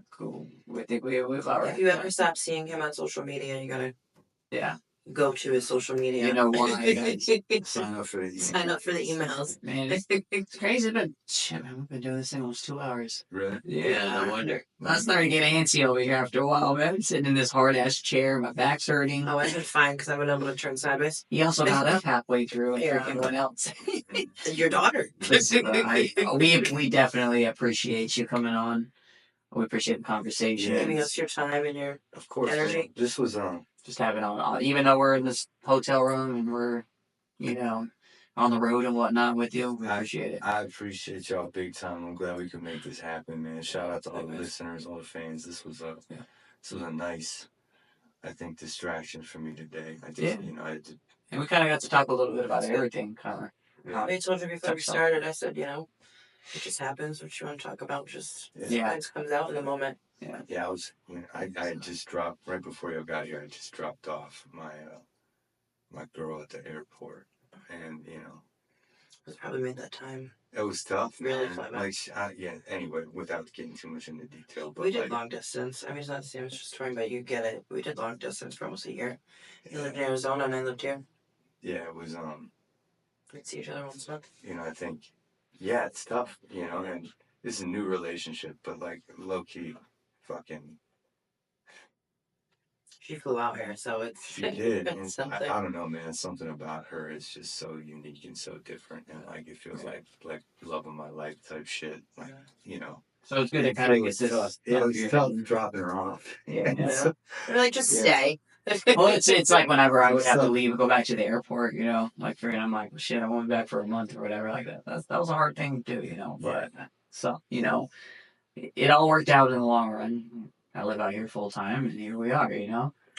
Cool. I think we've already. If you ever stop seeing him on social media, you gotta go to his social media. You know why? Sign up for the emails. Man, it's crazy, but shit, man, we've been doing this thing almost 2 hours. Really? Yeah, no wonder. I started getting antsy over here after a while, man. I've been sitting in this hard ass chair, my back's hurting. Oh, I've been fine because I've been able to turn sideways. He also got up halfway through and freaking went else. Your daughter. We definitely appreciate you coming on. We appreciate the conversation. Giving us your time and your energy. Man. This was just having on, even though we're in this hotel room and we're, you know, on the road and whatnot with you, we appreciate it. I appreciate y'all big time. I'm glad we could make this happen, man. Shout out to all the listeners, all the fans. This was a nice, I think, distraction for me today. I just, you know, and we kind of got to talk a little bit about everything, kind of. I told you before we started, I said, you know, it just happens. What you want to talk about just comes out in the moment. Yeah, I had just dropped, right before you got here, I just dropped off my girl at the airport. And, you know, It probably made that time. It was tough. Really man. fly by. Yeah. Anyway, without getting too much into detail, but We did long distance. I mean, it's not the same as just touring, but you get it. We did long distance for almost a year. You lived in Arizona and I lived here. Yeah, it was. We'd see each other once a month. I think, yeah, it's tough. And this is a new relationship, but like low key, fucking. She flew out here, so it's. She did. it's And something. I don't know, man. Something about her is just so unique and so different, and like it feels like love of my life type shit. Like So it's good to kind of get this. It was tough dropping her off. Yeah. So, They're like, just stay. Well, it's like whenever I would have to leave and go back to the airport, like I'm like, well, shit, I went back for a month or whatever like that. That was a hard thing to do, but so it all worked out in the long run. I live out here full time, and here we are.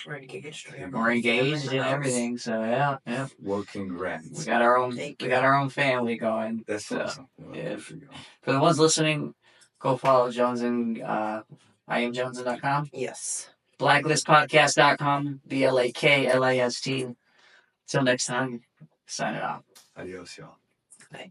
We're engaged. We're engaged and everything. So yeah. well, congrats. We got our own. Thank We you. got our own family going. That's so, awesome. yeah. For you. For the ones listening, go follow Jonezen. IamJonezen.com. Yes. Blaklistpodcast.com. BLAKLAST. Till next time, sign it off. Adios, y'all. Bye.